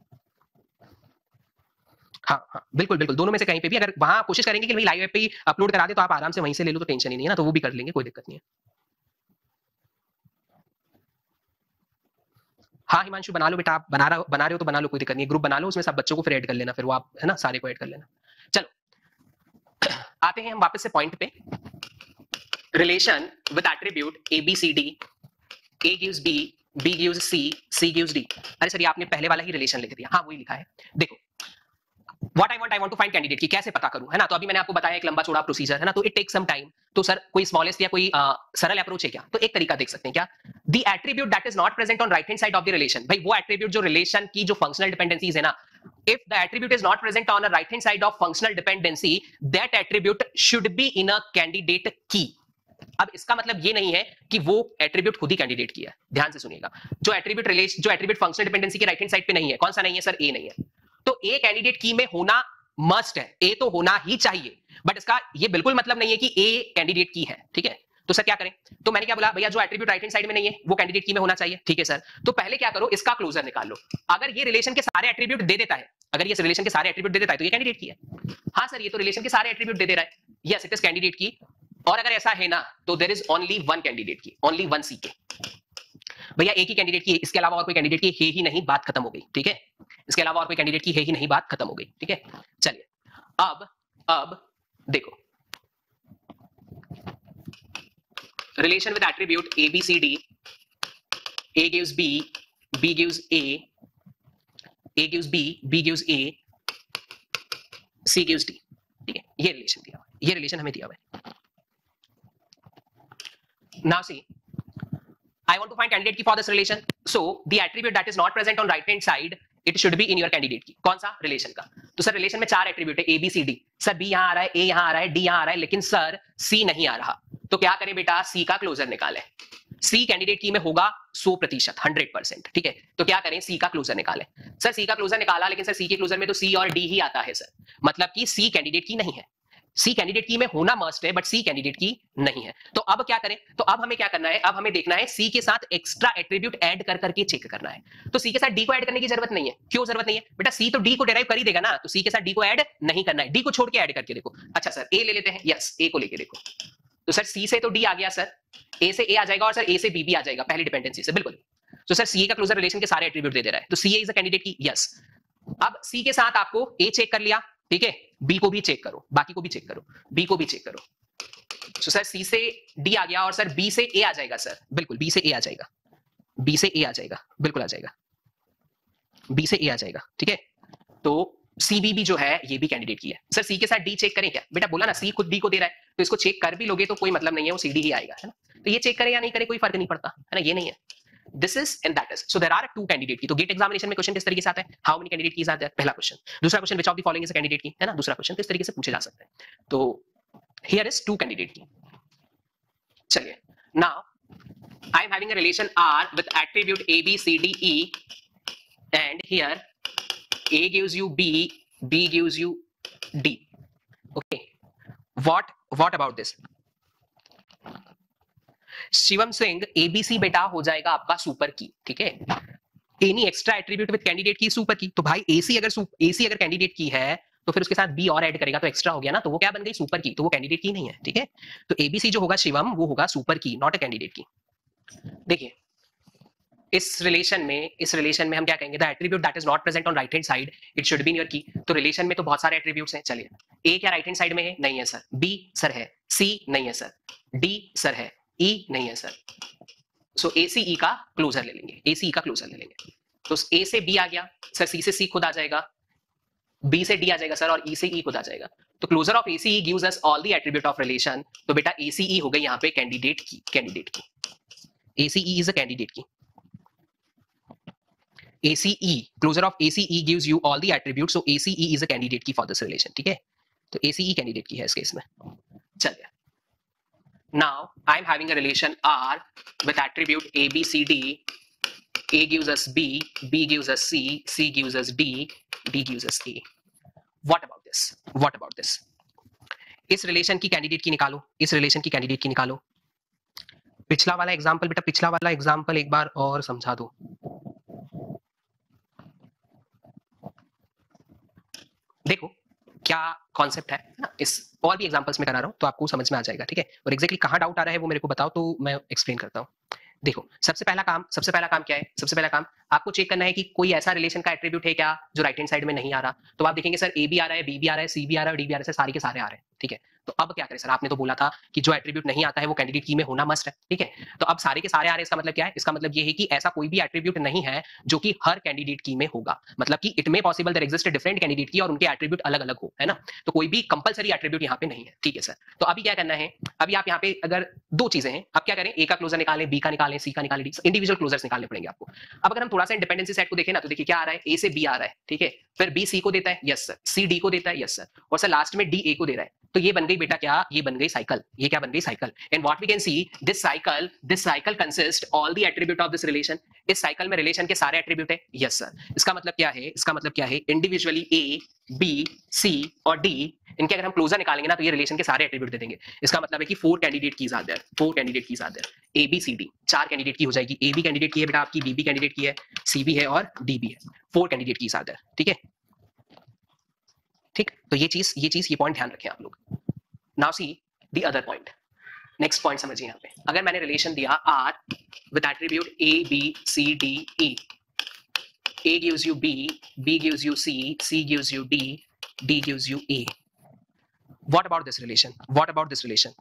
हाँ हाँ बिल्कुल बिल्कुल, दोनों में से कहीं पे भी अगर वहां कोशिश करेंगे कि भाई लाइव ऐप पे ही अपलोड करा दे तो आप आराम से वहीं से ले लो, तो टेंशन ही नहीं है ना, तो वो भी कर लेंगे, कोई दिक्कत नहीं है। हाँ हिमांशु बना लो बेटा, आप बना रहे हो तो बना लो, कोई दिक्कत नहीं है, ग्रुप बना लो, उसमें सब बच्चों को फिर ऐड कर लेना, फिर वो आप है ना सारे को ऐड कर लेना। चलो आते हैं हम वापस से पॉइंट पे, relation with attribute A B C D, A gives B, B gives C, C gives D. अरे सर ये आपने पहले वाला ही रिलेशन लिख दिया, हाँ वही लिखा है। देखो what I want to find candidate key कैसे पता करूं, है ना, तो अभी मैंने आपको बताया एक लंबा चौड़ा प्रोसीजर है ना, तो इट टेक सम टाइम, तो सर कोई स्मॉलेस्ट या कोई सरल अप्रोच है क्या? तो एक तरीका देख सकते हैं क्या, the attribute that is not present on right hand side of the relation, भाई वो एट्रीब्यूट जो रिलेशन की जो फंक्शनल डिपेंडेंसीज है ना, if the attribute is not present on a right hand side of functional dependency, that attribute should be in a candidate key। अब इसका मतलब ये नहीं है कि वो एट्रीब्यूट खुद ही कैंडिडेट की है, ध्यान से सुनिएगा, जो एट्रीब्यूट फंक्शनल डिपेंडेंसी के राइट हैंड साइड पे नहीं है, कौन सा नहीं है सर? ए नहीं है, तो ए कैंडिडेट की में होना मस्ट है, ए तो होना ही चाहिए, बट इसका ये बिल्कुल मतलब नहीं है कि ए कैंडिडेट की है, ठीक है। तो सर क्या करें? तो मैंने क्या बोला भैया, जो एट्रीब्यूट राइट हैंड साइड में नहीं है वो कैंडिडेट की में होना चाहिए, ठीक है सर। तो पहले क्या करो, इसका क्लोजर निकाल लो, अगर ये रिलेशन के सारे एट्रीब्यूट दे देता है, अगर ये रिलेशन के सारे एट्रीब्यूट दे देता है तो ये कैंडिडेट की है। हाँ सर ये तो रिलेशन के सारे एट्रीब्यूट दे दे रहा है, yes it is candidate key, और अगर ऐसा है ना तो there is only one candidate key, only one C के, भैया एक ही कैंडिडेट की है, इसके अलावा और कोई कैंडिडेट की है ही नहीं, बात खत्म हो गई, ठीक है। इसके अलावा और कोई कैंडिडेट की है ही नहीं, बात खत्म हो गई, ठीक है। चलिए अब देखो, relation with attribute A B C D, A gives B, B gives A, A gives B, B gives A, C gives D, ठीक है, ये रिलेशन दिया हुआ है, ये रिलेशन हमें दिया हुआ है। Now see, I want to find candidate key for this relation, so the attribute that is not present on right hand side, it should be in your candidate key। कौन सा? रिलेशन का। तो sir relation में चार attribute है A B C D, sir B यहाँ आ रहा है, A यहाँ आ रहा है, D यहाँ आ रहा है, लेकिन सर C नहीं आ रहा, तो क्या करें बेटा, C का क्लोजर निकालें। C कैंडिडेट की में होगा 100%, 100%, ठीक है, तो क्या करें, C का क्लोजर निकालें। सर C का क्लोजर निकाला, लेकिन सर C के क्लोजर में तो C और D ही आता है सर, मतलब कि C कैंडिडेट की नहीं है, C कैंडिडेट की में होना मस्ट है बट C कैंडिडेट की नहीं है। तो अब क्या करें, तो अब हमें क्या करना है, अब हमें देखना है C के साथ एक्स्ट्रा एट्रीब्यूट ऐड कर करके चेक करना है। तो C के साथ D को ऐड करने की जरूरत नहीं है, क्यों जरूरत नहीं है बेटा, C तो D को डिराइव कर ही देगा ना, तो C के साथ D को ऐड नहीं करना है, D को छोड़ के ऐड करके देखो। अच्छा सर A ले लेते हैं, यस A को लेके देखो, तो सर C से तो D आ गया सर, A से A आ जाएगा और सर A से B भी आ जाएगा पहली डिपेंडेंसी से, बिल्कुल। तो सर C का क्लोजर रिलेशन के सारे एट्रीब्यूट दे दे रहा है, तो CA is a candidate key, yes. अब C के साथ आपको A चेक कर लिया, ठीक है, B को भी चेक करो, बाकी को भी चेक करो, B को भी चेक करो, तो सर C से D आ गया और सर B से A आ जाएगा सर, बिल्कुल B से A आ जाएगा, B से A आ जाएगा, बिल्कुल आ जाएगा, B से A आ जाएगा, ठीक है। तो CB भी जो है ये भी कैंडिडेट की है। सर C के साथ D चेक करें क्या? बेटा बोला ना C खुद D को दे रहा है, तो इसको चेक कर भी लोगे तो कोई मतलब नहीं है, वो CD ही आएगा, है ना। तो ये चेक करे या नहीं करे कोई फर्क नहीं पड़ता, है ना, ये नहीं है। This is and that is, so there are two candidate key. तो गेट एग्जामिनेशन में क्वेश्चन किस तरीके से आता है, how many candidate keys are there, पहला क्वेश्चन। दूसरा question which of the following is a candidate key, है ना, दूसरा क्वेश्चन किस तरीके से पूछे जा सकते हैं। तो here is to candidate key. चलिए now I am having a relation R with attribute A B C D E and here A gives you B, B gives you D, okay, what about this? Shivam Singh ABC बेटा हो जाएगा आपका super की, ठीक है। Any extra attribute with candidate key super key, तो भाई AC अगर कैंडिडेट की है तो फिर उसके साथ बी और ऐड करेगा तो एक्स्ट्रा हो गया ना, तो वो क्या बन गई सुपर की, तो वो कैंडिडेट की नहीं है, ठीक है। तो एबीसी जो होगा शिवम वो होगा सुपर की, नॉट अ कैंडिडेट की। देखिए इस रिलेशन में हम क्या कहेंगे, the attribute that is not present on right hand side it should be in your की। तो रिलेशन में तो बहुत सारे एट्रीब्यूट्स हैं, चलिए ए क्या राइट हैंड साइड में है, नहीं है सर, बी सर है, सी नहीं है सर, डी सर है, ई नहीं है सर, सो ए सी ई का क्लोजर ले लेंगे, ए सी ई का क्लोजर ले लेंगे। तो ए से बी आ गया सर, सी से सी खुद आ जाएगा, बी से डी आ जाएगा सर, और ई से ई खुद आ जाएगा। तो closure of A C E gives us all the attribute of relation. तो बेटा ए सी ई हो गई यहाँ पे candidate key, A C E is a candidate की। ACE, closure of ACE gives you all the attributes, so ACE is a candidate key for this relation, ठीक है। तो ACE candidate key है इस केस में। चलिए, now I'm having a relation R with attribute A, B, C, D. A gives us B, B gives us C, C gives us D, D gives us A. What about this? What about this? इस relation की candidate की निकालो, इस relation की candidate की निकालो। पिछला वाला एग्जांपल बेटा, पिछला वाला एग्जांपल एक बार और समझा दो। देखो क्या कॉन्सेप्ट है ना, इस और भी एग्जांपल्स में करा रहा हूं तो आपको समझ में आ जाएगा, ठीक है। और एग्जैक्टली कहां डाउट आ रहा है वो मेरे को बताओ तो मैं एक्सप्लेन करता हूं। देखो सबसे पहला काम क्या है, सबसे पहला काम आपको चेक करना है कि कोई ऐसा रिलेशन का एट्रीब्यूट है क्या जो राइट हैंड साइड में नहीं आ रहा। तो आप देखेंगे सर ए भी आ रहा है, बी भी आ रहा है, सी भी आ रहा है, डी भी आ रहा है, सारे के सारे आ रहे हैं, ठीक है। तो अब क्या करें सर, आपने तो बोला था कि जो एट्रीब्यूट नहीं आता है वो कैंडिडेट की में होना मस्ट है, ठीक है। तो अब सारे के सारे आ रहे हैं, इसका मतलब क्या है, इसका मतलब ये है कि ऐसा कोई भी एट्रीब्यूट नहीं है जो कि हर कैंडिडेट की में होगा। मतलब कि it may possible there exist different candidate key और उनके एट्रीब्यूट अलग अलग हो, है ना। तो कोई भी कंपलसरी एट्रीब्यूट यहाँ पे नहीं है, ठीक है सर। तो अभी क्या करना है, अभी आप यहाँ पे अगर दो चीजें हैं, अब क्या करें, ए का क्लोजर निकालें, बी का निकालें, सी का निकालें, इंडिविजुअल क्लोजर्स निकालने पड़ेंगे आपको। अब अगर हम थोड़ा सा इंडिपेंडेंसी सेट को देखें ना, तो देखिए क्या आ रहा है, ए से बी आ रहा है, ठीक है, फिर बी सी को देता है, यस सर, सी डी को देता है, यस सर, और सर लास्ट में डी ए को दे रहा है। तो ये बन गई बेटा क्या, ये बन गई साइकिल, ये क्या बन गई cycle. And what we can see, this cycle consist all the attribute of this relation. इस साइकिल में रिलेशन के सारे एट्रीब्यूट है, यस सर। इसका मतलब क्या है, इसका मतलब क्या है, इंडिविजुअली ए बी सी और डी, इनके अगर हम क्लोजर निकालेंगे ना तो ये रिलेशन के सारे एट्रीब्यूट दे देंगे। इसका मतलब है कि 4 candidate keys are there, 4 candidate keys are there, A B C D 4 candidate key हो जाएगी। ए बी कैंडिडेट की है बेटा आपकी, बी भी कैंडिडेट की है, सी भी है और डी भी है, 4 कैंडिडेट कीज आर देयर, ठीक है। ठीक, तो ये पॉइंट ध्यान रखें आप लोग। Now see the other point, next point समझिए यहाँ पे। अगर मैंने रिलेशन दिया R with attribute A B C D E, A gives you B, B gives you C, C gives you D, D gives you A. What about this relation? What about this relation?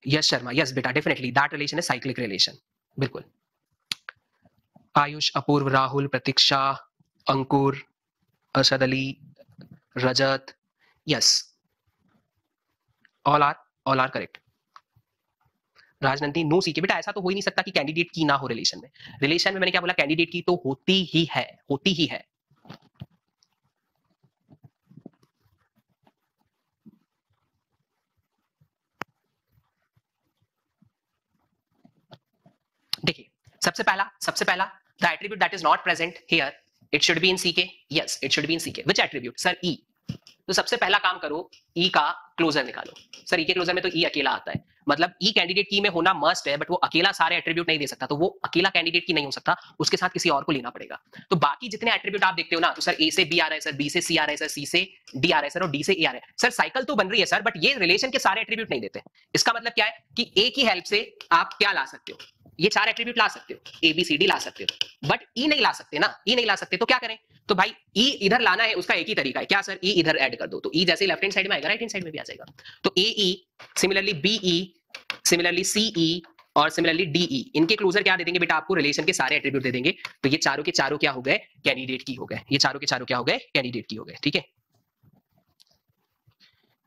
Yes, Sharma. Yes, beta. Definitely, that relation is cyclic relation. बिल्कुल. Ayush, Apoorv, Rahul, Pratiksha, Ankur, Arshad Ali, Rajat. Yes, all are correct. Rajnandi, no C K बेटा, ऐसा तो हो ही नहीं सकता कि candidate की ना हो रिलेशन में। रिलेशन में मैंने क्या बोला, कैंडिडेट की तो होती ही है, होती ही है। देखिए सबसे पहला the attribute that is not present here, it should be in C K. Yes, it should be in C K. Which attribute sir, E. तो सबसे पहला काम करो, ई का क्लोजर निकालो। सर ई के क्लोजर में तो ई अकेला आता है, मतलब ई कैंडिडेट की में होना मस्ट है, बट वो अकेला सारे एट्रीब्यूट नहीं दे सकता, तो वो अकेला कैंडिडेट की नहीं हो सकता, उसके साथ किसी और को लेना पड़ेगा। तो बाकी जितने एट्रीब्यूट आप देखते हो ना, तो सर ए से बी आ रहा है सर, बी से सी आ रहा है सर, सी से डी आ रहा है सर, और डी से ए आ रहा है सर। साइकिल तो बन रही है सर, बट ये रिलेशन के सारे एट्रीब्यूट नहीं देते। इसका मतलब क्या है कि ए की हेल्प से आप क्या ला सकते हो, ये 4 एट्रीब्यूट ला सकते हो, ए बी सी डी ला सकते हो, बट ई नहीं ला सकते ना, ई नहीं ला सकते। तो क्या करें, तो भाई ई इधर लाना है, उसका एक ही तरीका है, क्या सर, ई इधर ऐड कर दो, तो ई जैसे लेफ्ट हैंड साइड में आएगा राइट हैंड साइड में भी आ जाएगा। तो A E, similarly B E, similarly C E और सिमिलरली डी ई, इनके क्लोजर क्या दे देंगे बेटा आपको, रिलेशन के सारे एट्रीब्यूट दे देंगे। तो ये चारों के चारों क्या हो गए, कैंडिडेट की हो गए, ये चारों के चारों क्या हो गए, कैंडिडेट की हो गए, ठीक है।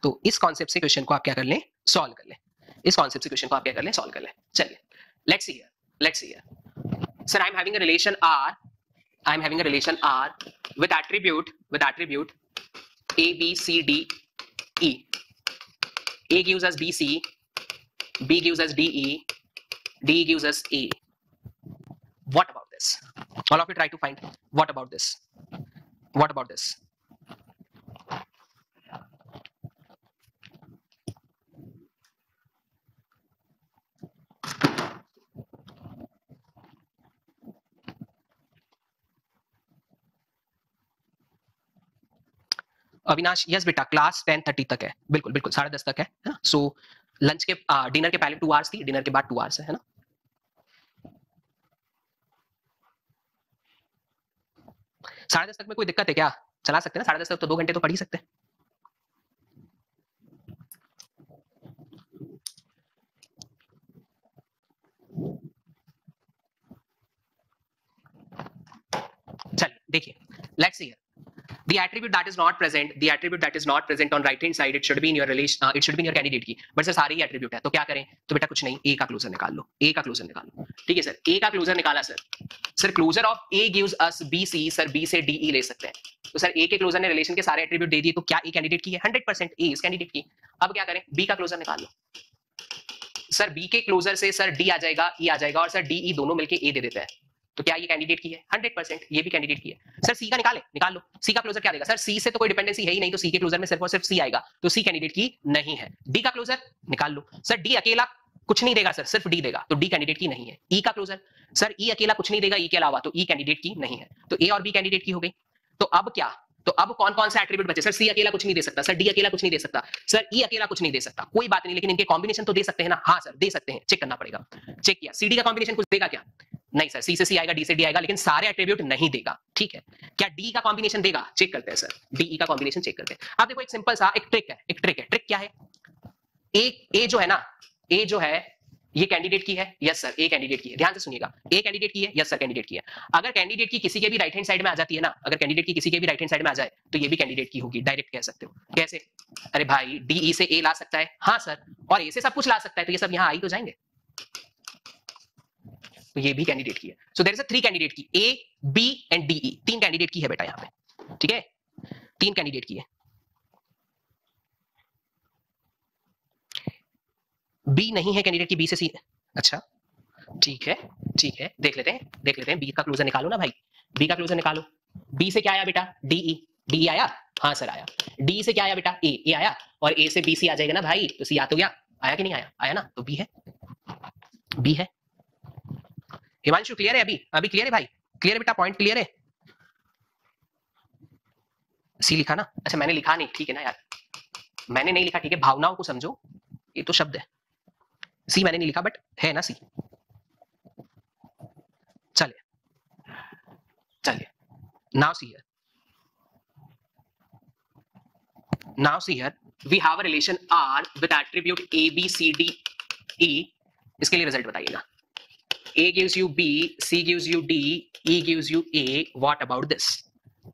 तो इस कॉन्सेप्ट से क्वेश्चन को आप क्या कर लें, सॉल्व कर लें। इस कॉन्सेप्ट से क्वेश्चन को आप क्या कर लें, सॉल्व कर लें। चलिए let's see here, let's see here. Sir, I'm having a relation R with attribute A B C D E. A gives us BC, B gives us DE, D gives us A. What about this? All of you try to find. What about this? What about this? Avinash yes बेटा class 10:30 तक है, बिल्कुल बिल्कुल 10:30 तक है ना। So lunch के dinner के पहले 2 आवर्स थी, डिनर के बाद 2 आवर्स है ना। 10:30 तक में कोई दिक्कत है क्या? चला सकते हैं ना 10:30 तक, तो 2 घंटे तो पढ़ ही सकते हैं। चलिए देखिए, let's see the attribute that is not present, the attribute that is not present on right hand side, it should be in your relation, it should be in your candidate की, but सर सारे ही attribute है तो क्या करें? तो बेटा कुछ नहीं, ए का क्लोजर निकाल लो, ए का क्लोजर निकाल लो। ठीक है सर, ए का क्लोजर निकाला sir, sir closure of A gives us B C, sir B से डी ई ले सकते हैं। तो सर ए के क्लोजर ने रिलेशन के सारे एट्रीब्यूट दे दिए, तो क्या ए कैंडिडेट की है? 100% ए इस कैंडिडेट की। अब क्या करें? बी का क्लोजर निकाल लो। सर बी के क्लोजर से सर डी आ जाएगा, ई आ जाएगा, और सर डी ई दोनों मिलके ए दे देते हैं, तो क्या ये कैंडिडेट की है? 100% ये भी कैंडिडेट की है। सर सी का निकाल लो, सी का क्लोजर क्या देगा? सर सी से तो कोई डिपेंडेंसी है ही नहीं, तो सी के क्लोजर में सिर्फ और सिर्फ सी आएगा, तो सी कैंडिडेट की नहीं है। डी का क्लोजर निकाल लो, सर डी अकेला कुछ नहीं देगा सर, सिर्फ डी देगा, तो डी कैंडिडेट की नहीं है। ई का क्लोजर, सर ई अकेला कुछ नहीं देगा ई के अलावा, तो ई कैंडिडेट की नहीं है, तो ए और बी कैंडिडेट की हो गई। तो अब क्या? तो अब कौन कौन सा एट्रीब्यूट बचे? सर सी अकेला कुछ नहीं दे सकता, सर डी अकेला कुछ नहीं दे सकता, सर ई अकेला कुछ नहीं दे सकता, कोई बात नहीं, लेकिन इनके कॉम्बिनेशन तो दे सकते हैं ना। हाँ सर दे सकते हैं, चेक करना पड़ेगा। चेक किया, सी डी का कॉम्बिनेशन कुछ देगा क्या? नहीं सर, सी से सी आएगा, डी से डी आएगा, लेकिन सारे एट्रीब्यूट नहीं देगा। ठीक है, क्या डी का कॉम्बिनेशन देगा? चेक करते हैं सर, डी का कॉम्बिनेशन चेक करते हैं। अब देखो एक सिंपल सा एक ट्रिक है, ट्रिक क्या है? ए जो है ना, ए जो है ये कैंडिडेट की है, yes sir A candidate key है, ध्यान से सुनिएगा, ए कैंडिडेट की है, यस सर कैंडिडेट की है। अगर कैंडिडेट की किसी के भी राइट हैंड साइड में आ जाती है ना, अगर कैंडिडेट की किसी के भी राइट हैंड साइड में आ जाए, तो ये भी कैंडिडेट की होगी, डायरेक्ट कह सकते हो। कैसे? अरे भाई डी ई से ए ला सकता है, हाँ सर, और ए से सब कुछ ला सकता है, तो ये सब यहाँ आ ही तो जाएंगे, तो ये भी कैंडिडेट की है। So there is a 3 candidate key, A B and D E, 3 candidate key है बेटा यहाँ पे। ठीक है, 3 कैंडिडेट की है। बी नहीं है कैंडिडेट की, बी से सी। अच्छा ठीक है, ठीक है, देख लेते हैं, बी का क्लोजर निकालो ना भाई, बी का क्लोजर निकालो। बी से क्या आया बेटा? डीई, डी आया, हाँ सर आया। डी से क्या आया बेटा? ए आया, और ए से बी सी आ जाएगा ना भाई, तो सी आ तो गया, आया कि नहीं आया? आया ना, तो बी है, बी है। हिमांशु क्लियर है? अभी क्लियर है भाई? क्लियर है बेटा, पॉइंट क्लियर है? सी लिखा ना? अच्छा मैंने लिखा नहीं, ठीक है ना यार, मैंने नहीं लिखा, ठीक है, भावनाओं को समझो, ये तो शब्द है, सी मैंने नहीं लिखा, बट है ना सी। चलिए now see here we have a relation R with attribute A B C D E। इसके लिए रिजल्ट बताइएगा। A gives you B, C gives you D, E gives you A, what about this?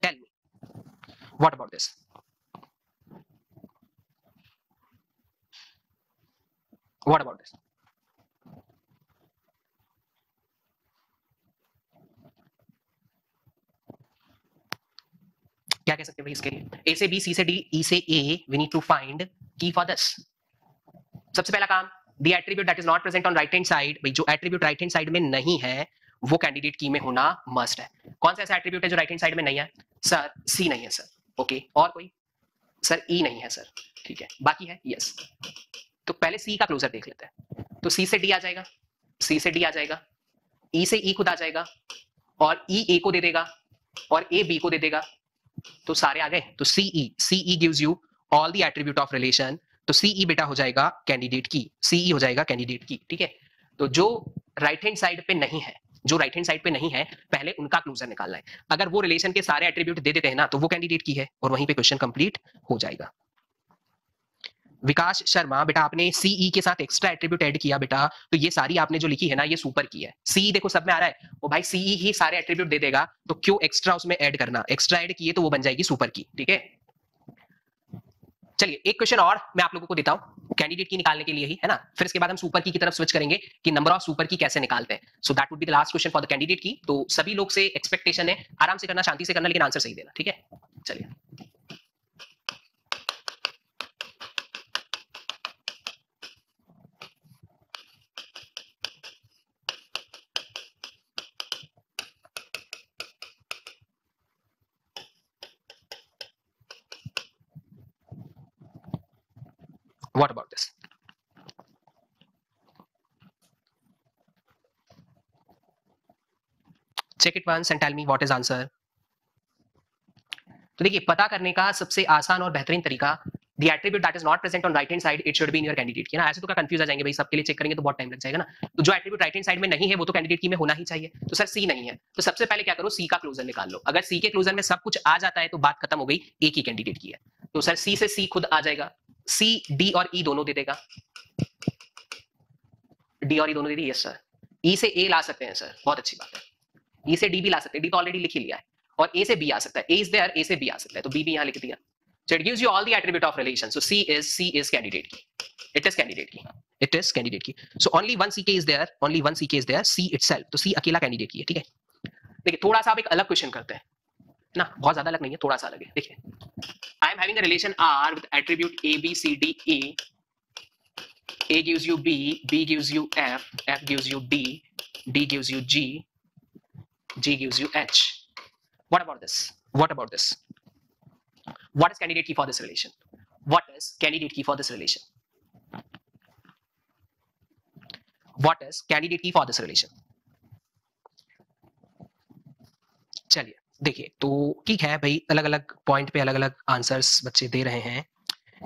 Tell me, what about this? What about this? क्या कह सकते हैं भाई इसके लिए? A से B, C से D, E से A, we need to find key for this। सबसे पहला काम, the attribute that is not present on right hand side, भाई जो एट्रीब्यूट राइट हैंड साइड में नहीं है वो कैंडिडेट की में होना मस्ट है। कौन सा ऐसा एट्रीब्यूट है जो राइट हैंड साइड में नहीं है? सर सी नहीं है सर, ओके, और कोई? सर ई नहीं है सर, ठीक है, बाकी है यस। तो पहले सी का क्लोजर देख लेते हैं, तो सी से डी आ जाएगा, सी से डी आ जाएगा, ई से ई खुद आ जाएगा, और ई ए को दे देगा, और ए बी को दे देगा, तो सारे आ गए। तो CE gives you all the attribute of relation, तो सीई बेटा हो जाएगा कैंडिडेट की, सीई हो जाएगा कैंडिडेट की। ठीक है, तो जो राइट हैंड साइड पे नहीं है, जो राइट हैंड साइड पे नहीं है, पहले उनका क्लोजर निकालना है। अगर वो रिलेशन के सारे एट्रीब्यूट दे देते हैं ना, तो वो कैंडिडेट की है, और वहीं पे क्वेश्चन कंप्लीट हो जाएगा। विकास शर्मा बेटा आपने सीई के साथ एक्स्ट्रा एट्रीब्यूट ऐड किया बेटा, तो ये सारी आपने जो लिखी है ना, ये सुपर की है। सी देखो सब में आ रहा है, वो भाई सीई ही सारे एट्रीब्यूट दे देगा, तो क्यों एक्स्ट्रा उसमें ऐड करना? एक्स्ट्रा ऐड किए तो वो बन जाएगी सुपर की। ठीक है, चलिए एक क्वेश्चन और मैं आप लोगों को देता हूं कैंडिडेट की निकालने के लिए ही, है ना, फिर इसके बाद हम सुपर की तरफ स्विच करेंगे कि नंबर ऑफ सुपर की कैसे निकालते हैं। So that would be the last question for the candidate key. तो सभी लोग से एक्सपेक्टेशन है आराम से करना, शांति से करना, लेकिन आंसर सही देना। ठीक है, चलिए what about this? Check it once and tell me what is answer। तो देखिए पता करने का सबसे आसान और बेहतरीन तरीका, the attribute that is not present on right hand side it should be in your candidate की ना। ऐसे तो क्या कंफ्यूज आ जाएंगे भाई, सबके लिए चेक करेंगे तो बहुत टाइम लग जाएगा ना। तो जो एट्रीब्यूट राइट हैंड साइड में नहीं है वो तो कैंडिडेट की में होना ही चाहिए। तो सर सी नहीं है, तो सबसे पहले क्या करो, सी का क्लोजर निकाल लो। अगर सी के क्लोजर में सब कुछ आ जाता है तो बात खत्म हो गई, एक ही कैंडिडेट की है। तो सर सी से सी खुद आ जाएगा, सी डी और ई दोनों दे देगा, डी और ई दोनों दे दी। यस सर, ई से ए ला सकते हैं सर, बहुत अच्छी बात है। ई से डी भी ला सकते हैं, डी तो ऑलरेडी लिख ही लिया है। और ए से बी आ सकता है, ए इज देयर, ए से बी आ सकता है, तो बी भी यहाँ लिख दिया। So it gives you all the attribute of relation. So C is candidate key. It is candidate key. It is candidate key. So only one CK is there. Only one CK is there. C itself. तो C अकेला candidate key है, ठीक है। देखिए थोड़ा सा आप एक अलग क्वेश्चन करते हैं ना, बहुत ज्यादा अलग नहीं है, थोड़ा सा अलग है। देखिए I am having a relation R with attribute A B C D E. A gives you B, B gives you F, F gives you D, D gives you G, G gives you H. What about this? What about this? What is candidate key for this relation? What is candidate key for this relation? What is candidate key for this relation? चलिए देखिए, तो ठीक है भाई, अलग अलग point पे अलग अलग आंसर्स बच्चे दे रहे हैं,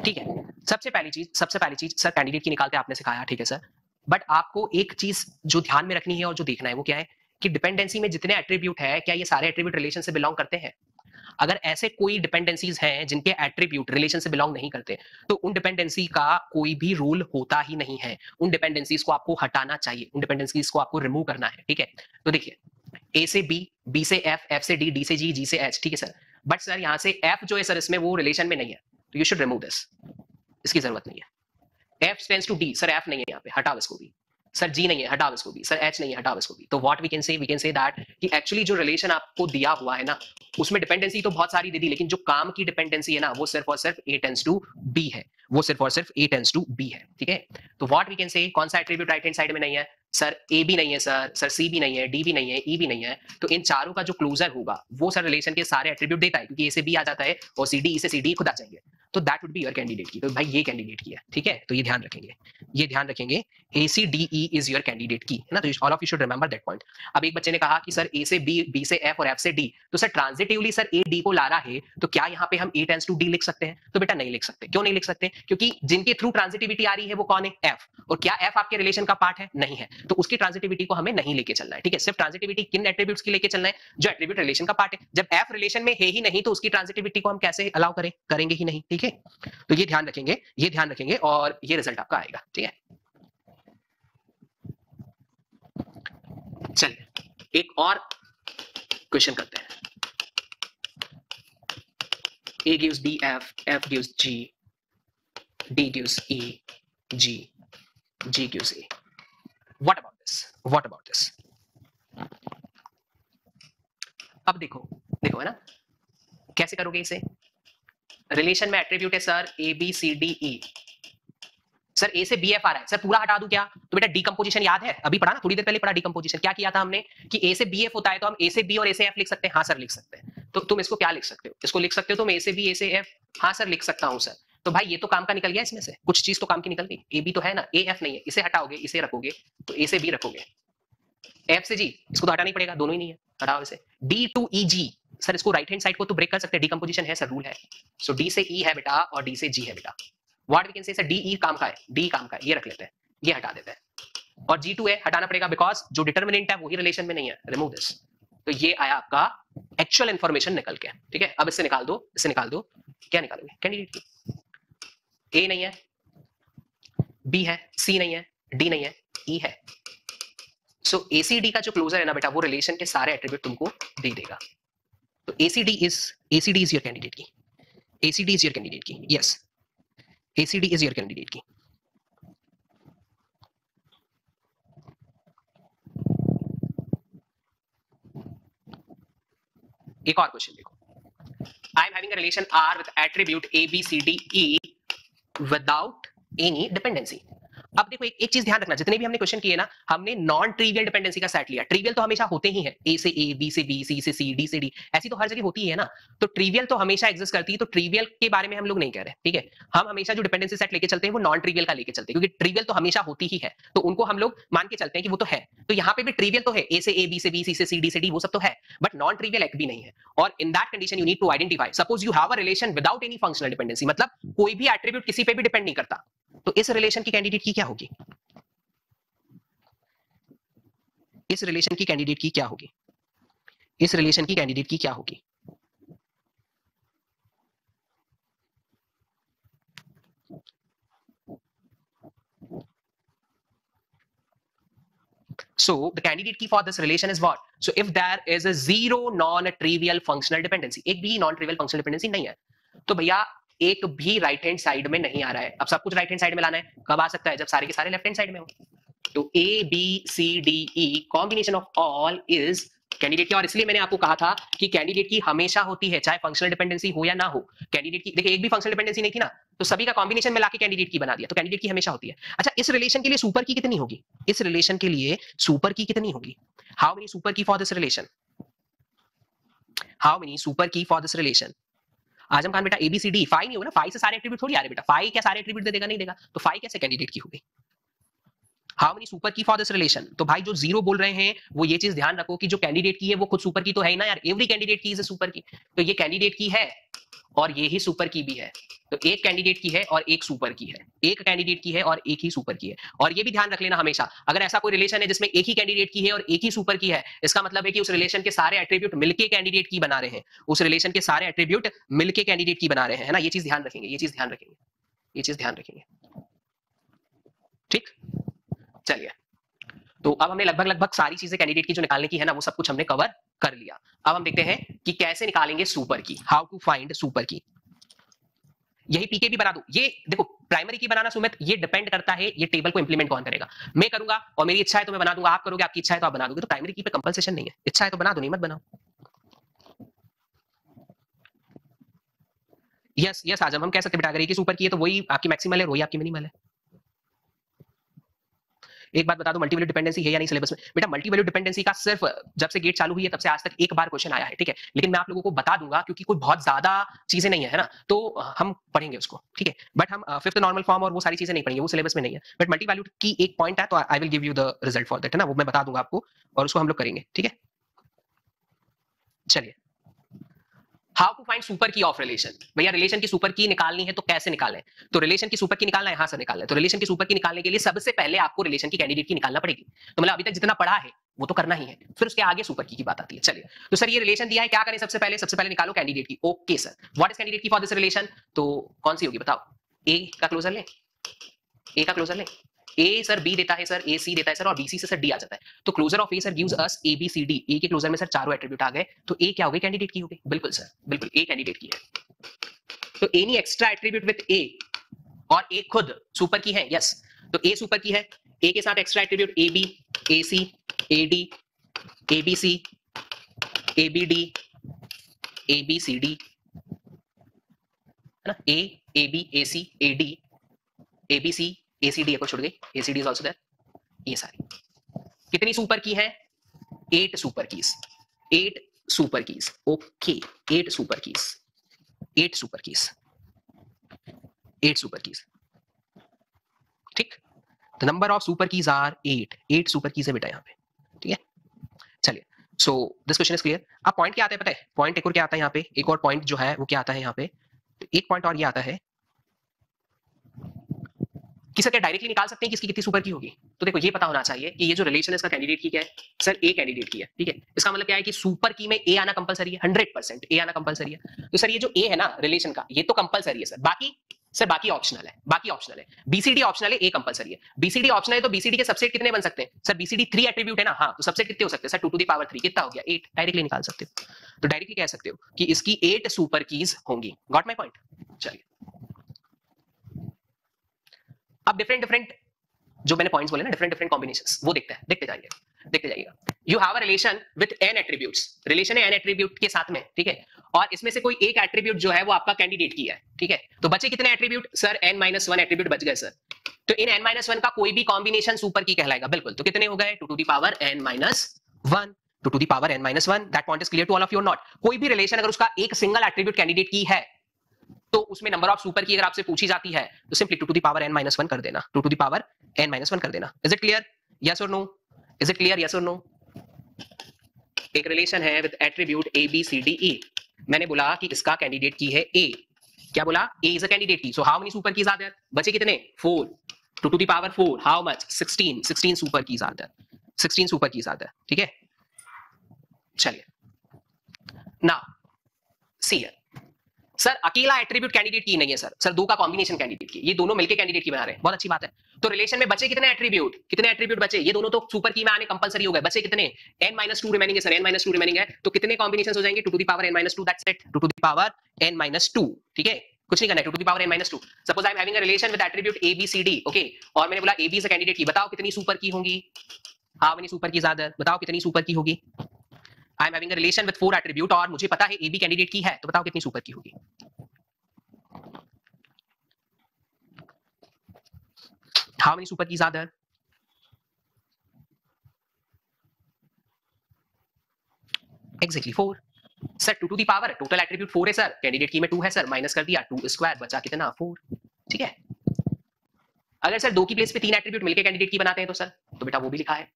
ठीक है। सबसे पहली चीज सर कैंडिडेट की निकालते आपने सिखाया, ठीक है सर। बट आपको एक चीज जो ध्यान में रखनी है और जो देखना है वो क्या है कि डिपेंडेंसी में जितने एट्रीब्यूट है, क्या ये सारे एट्रीब्यूट रिलेशन से बिलोंग करते हैं। अगर ऐसे कोई डिपेंडेंसीज हैं जिनके एट्रीब्यूट रिलेशन से बिलोंग नहीं करते, तो उन डिपेंडेंसी का कोई भी रूल होता ही नहीं है। उन डिपेंडेंसीज को आपको हटाना चाहिए, उन डिपेंडेंसीज को आपको रिमूव करना है, ठीक है। तो देखिए ए से बी, बी से एफ, एफ से डी, डी से जी, जी से एच, ठीक है सर। बट सर यहाँ से एफ जो है सर इसमें वो रिलेशन में नहीं है, तो यू शुड रिमूव दिस, इसकी जरूरत नहीं है। F tends to D, sir F नहीं है यहाँ पे, हटाओ इसको भी। सर जी नहीं है, हटाओ इसको भी। सर एच नहीं है, हटाओ इसको भी। तो what we can say that कि एक्चुअली जो रिलेशन आपको दिया हुआ है ना, उसमें डिपेंडेंसी तो बहुत सारी दे दी, लेकिन जो काम की डिपेंडेंसी है ना वो सिर्फ और सिर्फ ए टेंड्स टू बी है, वो सिर्फ और सिर्फ ए टेंड्स टू बी है, ठीक है। तो व्हाट वी कैन से, कौन सा एट्रीब्यूट राइट हैंड साइड में नहीं है सर? ए भी नहीं है सर सी भी नहीं है, डी भी नहीं है, ई भी नहीं है। तो इन चारों का जो क्लोजर होगा वो सर रिलेशन के सारे एट्रीब्यूट देता है, क्योंकि ए से बी आ जाता है और सी डी, ई से सी डी खुद आ जाएंगे। तो that would be your candidate key. तो भाई ये कैंडिडेट की है, ठीक है। तो ये ध्यान रखेंगे, ये ध्यान रखेंगे, A C D E is your candidate key, है ना। तो all of you should remember that point. अब एक बच्चे ने कहा कि सर ए से बी, बी से एफ और एफ से डी, तो sir transitively sir A D को ला रहा है, तो क्या यहाँ पे हम ए टेंड्स टू डी लिख सकते हैं? तो बेटा नहीं लिख सकते। क्यों नहीं लिख सकते? क्योंकि जिनके थ्रू ट्रांजिटिविटी आ रही है वो कौन है? एफ। और क्या एफ आपके रिलेशन का पार्ट है? नहीं है। तो उसकी ट्रांजिटिविटी को हमें नहीं लेके चलना है, ठीक है। सिर्फ ट्रांजिटिविटी किन एट्रीब्यूट्स की लेके चलना है? जो एट्रीब्यूट रिलेशन का पार्ट है। जब एफ रिलेशन में है ही नहीं तो उसकी ट्रांजिटिविटी को हम कैसे अलाउ करेंगे ही नहीं, ठीक है। तो ये ध्यान रखेंगे, ये ध्यान रखेंगे, और ये रिजल्ट आपका आएगा, ठीक है। चलिए एक और क्वेश्चन करते हैं। A gives D F, F gives G, D gives E, G, G gives A. What about this? What about this? अब देखो है ना, कैसे करोगे इसे? रिलेशन में एट्रीब्यूट है sir A B C D E. Sir A से बी एफ आ रहा है, सर पूरा हटा दूं क्या? तो बेटा डीकंपोजिशन याद है, अभी पढ़ा ना, थोड़ी देर पहले पढ़ा डीकंपोजिशन। क्या किया था हमने कि ए से बी एफ होता है तो हम ए से बी और ए से एफ लिख सकते हैं। हाँ सर लिख सकते हैं। तो तुम इसको क्या लिख सकते हो? इसको लिख सकते हो तुम ए से बी, ए से एफ। हाँ सर लिख सकता हूँ सर। तो भाई ये तो काम का निकल गया, इसमें से कुछ चीज तो काम की निकल गई। ए बी तो है ना, ए एफ नहीं है, इसे हटाओगे, इसे रखोगे, तो ए से बी रखोगे, एफ से जी, इसको तो हटाना ही पड़ेगा, दोनों ही नहीं है, हटाओ इसे। D to E G, sir इसको राइट हैंड साइड को तो ब्रेक कर सकते हैं, डीकंपोजिशन है सर, रूल है। सो डी से ई है बेटा और डी से जी है बेटा। What we can say sir, D E काम का है, डी काम का है, ये रख लेते हैं, ये हटा देते हैं। और जी टू है, हटाना पड़ेगा बिकॉज जो डिटर्मिनेंट है वही रिलेशन में नहीं है, रिमूव दिस। तो ये आया आपका एक्चुअल इंफॉर्मेशन निकल के, ठीक है। अब इससे निकाल दो, इससे निकाल दो, क्या निकालोगे? Candidate key. ए नहीं है, बी है, सी नहीं है, डी नहीं है, ई है। सो एसीडी का जो क्लोजर है ना बेटा, वो रिलेशन के सारे एट्रीब्यूट तुमको दे देगा। तो ACD is your candidate key, ACD is your candidate key, yes, ACD is your candidate key. एक और क्वेश्चन देखो। I am having a relation R with attribute A B C D E without any dependency. अब देखो एक चीज ध्यान रखना, जितने भी हमने क्वेश्चन किए ना, हमने नॉन ट्रिवियल डिपेंडेंसी का सेट लिया। ट्रिवियल तो हमेशा होते ही हैं, ए से ए, बी से बी, सी से सी, डी से डी, ऐसी तो हर जगह होती है ना। तो ट्रिवियल तो हमेशा एग्जिस्ट करती है, तो ट्रिवियल के बारे में हम लोग नहीं कह रहे, ठीक है। हम हमेशा जो डिपेंडेंसी सेट लेके चलते हैं वो नॉन ट्रिवियल का लेके चलते हैं, क्योंकि ट्रिवियल तो हमेशा होती ही है, तो उनको हम लोग मान के चलते हैं कि वो तो है। तो यहाँ पे भी ट्रिवियल तो है, ए से ए, बी से बी, सी से सी, डी से डी, वो सब तो है, बट नॉन ट्रिवियल एक भी नहीं है। और in that condition you need to identify, suppose you have a relation without any functional dependency, मतलब कोई भी एट्रीब्यूट किसी पे भी डिपेंड नहीं करता, तो इस रिलेशन की कैंडिडेट की क्या होगी? इस रिलेशन की कैंडिडेट की क्या होगी? इस रिलेशन की कैंडिडेट की क्या होगी? So the candidate key for this relation is what? So if there is a zero non-trivial functional dependency, एक भी non-trivial functional dependency नहीं है, तो भैया एक भी राइट हैंड साइड में नहीं आ रहा है। अब सब कुछ राइट हैंड साइड में लाना है, कब आ सकता है? जब सारे के सारे लेफ्ट हैंड साइड में हो। तो A B C D E combination of all is candidate key. और इसलिए मैंने आपको कहा था कि कैंडिडेट की हमेशा होती है, चाहे फंक्शनल डिपेंडेंसी हो या ना हो। कैंडिडेट की देखिए, एक भी फंक्शनल डिपेंडेंसी नहीं थी ना, तो सभी का कॉम्बिनेशन में लाके कैंडिडेट की बना दिया, तो कैंडिडेट की हमेशा होती है। अच्छा, इस रिलेशन के लिए सुपर की कितनी होगी? इस रिलेशन के लिए सुपर की कितनी होगी? How many super key for this relation? How many super key for this relation? Azam Khan बेटा एबीसीडी फाइव नहीं होगा ना, फाइव से सारे एट्रीब्यूट थोड़ी आ रहे बेटा, फाइव क्या सारे एट्रीब्यूट दे देगा? नहीं देगा, तो फाइव कैसे कैंडिडेट की होगी? How many super key for this relation? तो भाई जो जीरो बोल रहे हैं वो ये चीज ध्यान रखो कि जो कैंडिडेट की है वो खुद सुपर की तो है ही ना यार, every candidate key is a super key. तो ये कैंडिडेट की है और ये ही सुपर की भी है, तो एक कैंडिडेट की है और एक सुपर की है, एक कैंडिडेट की है और एक ही सुपर की है। और ये भी ध्यान रख लेना हमेशा, अगर ऐसा कोई रिलेशन है जिसमें एक ही कैंडिडेट की है और एक ही सुपर की है, इसका मतलब है कि उस रिलेशन के सारे एट्रीब्यूट मिलके कैंडिडेट की बना रहे हैं, उस रिलेशन के सारे एट्रीब्यूट मिलके कैंडिडेट की बना रहे हैं, है ना। ये चीज ध्यान रखेंगे, ये चीज ध्यान रखेंगे, ये चीज ध्यान रखेंगे, ठीक। चलिए, तो अब हमने लगभग सारी चीजें कैंडिडेट की जो निकालने की है ना, वो सब कुछ हमने कवर कर लिया। अब हम देखते हैं कि कैसे निकालेंगे सुपर की, हाउ टू फाइंड सुपर की। यही पीके भी बना दो। ये देखो, प्राइमरी की बनाना सुमित, ये डिपेंड करता है ये टेबल को इंप्लीमेंट कौन करेगा। मैं करूंगा और मेरी इच्छा है तो मैं बना दूंगा, आप करोगे आपकी इच्छा है तो आप बना दोगे, तो प्राइमरी की पे कंपलसेशन नहीं है, इच्छा है तो बना दो, नहीं मत बनाओ। यस यस आजम, हम कह सकते बेटा अगर एक ही सुपर की है तो वही आपकी मैक्सिमल है, वही आपकी मिनिमल है। एक बात बता दो, मल्टी वैल्यू डिपेंडेंसी है या नहीं सिलेबस में? बेटा मल्टी वैल्यू डिपेंडेंसी का सिर्फ जब से गेट चालू हुई है तब से आज तक एक बार क्वेश्चन आया है, ठीक है। लेकिन मैं आप लोगों को बता दूंगा क्योंकि कोई बहुत ज्यादा चीजें नहीं है ना, तो हम पढ़ेंगे उसको, ठीक है। बट हम फिफ्थ नॉर्मल फॉर्म और वो सारी चीजें नहीं पढ़ेंगे, वो सिलेबस में नहीं है। बट मल्टी वैल्यू की एक पॉइंट है, तो I will give you the result for that, है ना, वो मैं बता दूंगा आपको और उसको हम लोग करेंगे, ठीक है। चलिए, हाउ टू फाइंड सुपर की ऑफ रिलेशन। भैया रिलेशन की सुपर की निकालनी है तो कैसे निकालें? तो रिलेशन की सुपर की निकालना है, यहां से निकालना है। तो रिलेशन की सुपर की निकालने के लिए सबसे पहले आपको रिलेशन की कैंडिडेट की निकालना पड़ेगी। तो मतलब अभी तक जितना पढ़ा है वो तो करना ही है, फिर उसके आगे सुपर की बात आती है। चलिए, तो सर ये रिलेशन दिया है, क्या करें? सबसे पहले निकालो कैंडिडेट की। Okay sir, what is candidate key for this relation? तो कौन सी होगी बताओ? ए का क्लोजर लें, ए का क्लोजर लें। ए सर बी देता है, सर ए सी देता है सर, और बी सी से सर डी आ जाता है। तो closure of A sir gives us A B C D. A के क्लोजर में सर चारों एट्रीब्यूट आ गए, तो ए क्या हो गई? कैंडिडेट की हो गई। बिल्कुल सर, बिल्कुल ए कैंडिडेट की है। तो एनी एक्स्ट्रा एट्रीब्यूट विद ए, और ए खुद सुपर की है, यस। तो ए सुपर की है, ए के साथ extra attribute A B, A C, A D, A B C, A B D, A B C D, है ना। A B, A C, A D, A B C, A C D को छोड़ गई, A C D is also there. ये सारी कितनी super key है? 8 super keys, 8 super keys. Okay, 8 super keys, 8 super keys, 8 super keys, ठीक। The number of super keys are 8, 8 super keys है बेटा यहाँ पे, ठीक है। चलिए, so this question is clear. अब पॉइंट क्या आता है पता है? पॉइंट एक और क्या आता है यहाँ पे, एक और पॉइंट जो है वो क्या आता है यहाँ पे, एक पॉइंट और ये आता है कि सर क्या डायरेक्टली निकाल सकते हैं कि इसकी कितनी सुपर की होगी? तो देखो ये पता होना चाहिए कि ये जो रिलेशन है इसका कैंडिडेट की क्या है? सर ए कैंडिडेट की है, ठीक है। इसका मतलब क्या है कि सुपर की में ए आना कंपलसरी है, 100% ए आना कंपलसरी है। तो सर ये जो ए है ना रिलेशन का, ये तो कंपलसरी है सर, बाकी ऑप्शनल है, बाकी ऑप्शनल है। बीसीडी ऑप्शनल है, ए कंपलसरी है। बीसीडी ऑप्शनल है तो बीसीडी के सबसेट कितने बन सकते हैं? सर बीसीडी 3 एट्रीब्यूट है ना, हाँ, तो सबसेट कितने हो सकते हैं सर? 2 टू द पावर 3, कितना हो गया? 8। डायरेक्टली निकाल सकते हो, तो डायरेक्टली कह सकते हो कि इसकी 8 सुपर कीज होंगी। Got my point? चलिए, अब डिफरेंट जो मैंने पॉइंट्स बोले ना, डिफरेंट कॉम्बिनेशंस, वो देखते जाइएगा। You have a relation with n attributes, relation है n एट्रीब्यूट के साथ में, ठीक है। और इसमें से कोई एक एट्रीब्यूट जो है वो आपका कैंडिडेट की है, ठीक है। तो बचे कितने एट्रीब्यूट? सर n-1 एट्रीब्यूट बच गए सर। तो इन n-1 का कोई भी कॉम्बिनेशन सुपर की कहलाएगा, बिल्कुल। तो कितने हो गए? 2 to the power n-1, 2 to the power n-1। That point is clear to all of you और नॉट? कोई भी रिलेशन अगर उसका एक सिंगल एट्रीब्यूट कैंडिडेट की है तो उसमें नंबर ऑफ सुपर की अगर आपसे पूछी जाती है तो simply 2 to the power n-1 कर देना, 2 टू द पावर n-1 कर देना। Is it clear? यस और no? Is it clear? Yes और नो? एक रिलेशन है with attribute a b c d e। मैंने बोला कि इसका कैंडिडेट की है a। क्या बोला? a is a candidate key. So how many super keys are there? बचे कितने? 4। 2 to the power 4 how much? 16। 16 super keys are there, 16 super keys are there. ठीक है, चलिए नाउ सी हियर। सर अकेला attribute candidate key नहीं है sir, sir दो का कॉम्बिनेशन कैंडिडेट की, ये दोनों मिलके कैंडिडेट की बना रहे हैं। बहुत अच्छी बात है। तो रिलेशन में बचे कितने एट्रीब्यूट? कितने एट्रीब्यूट बचे? ये दोनों तो सुपर की में आने कंपलसरी हो गए। बचे कितने? n-2 रिमेनिंग है सर, n-2 रिमेनिंग है। तो कितने कॉम्बिनेशंस हो जाएंगे? 2 to the power n-2, that's it. 2 to the power n-2। ठीक है, कुछ नहीं करना है। 2 to the power n-2। Suppose I am having a relation with attribute a b c d, okay, और मैंने बोला a b is a candidate key. बताओ कितनी सुपर की होंगी? How many super keys are there? बताओ कितनी super key होगी? I am having a relation with 4 attribute और मुझे पता है a b कैंडिडेट की है, तो बताओ कितनी सुपर की होगी? How many super keys are there? Exactly 4. Sir 2 to the power total attribute 4 है सर, कैंडिडेट की में 2 है सर, माइनस कर दिया 2 स्क्वायर, बचा कितना? 4। ठीक है, अगर सर 2 की प्लेस पे 3 एट्रीब्यूट मिलके कैंडिडेट की बनाते हैं तो सर, तो बेटा वो भी लिखा है।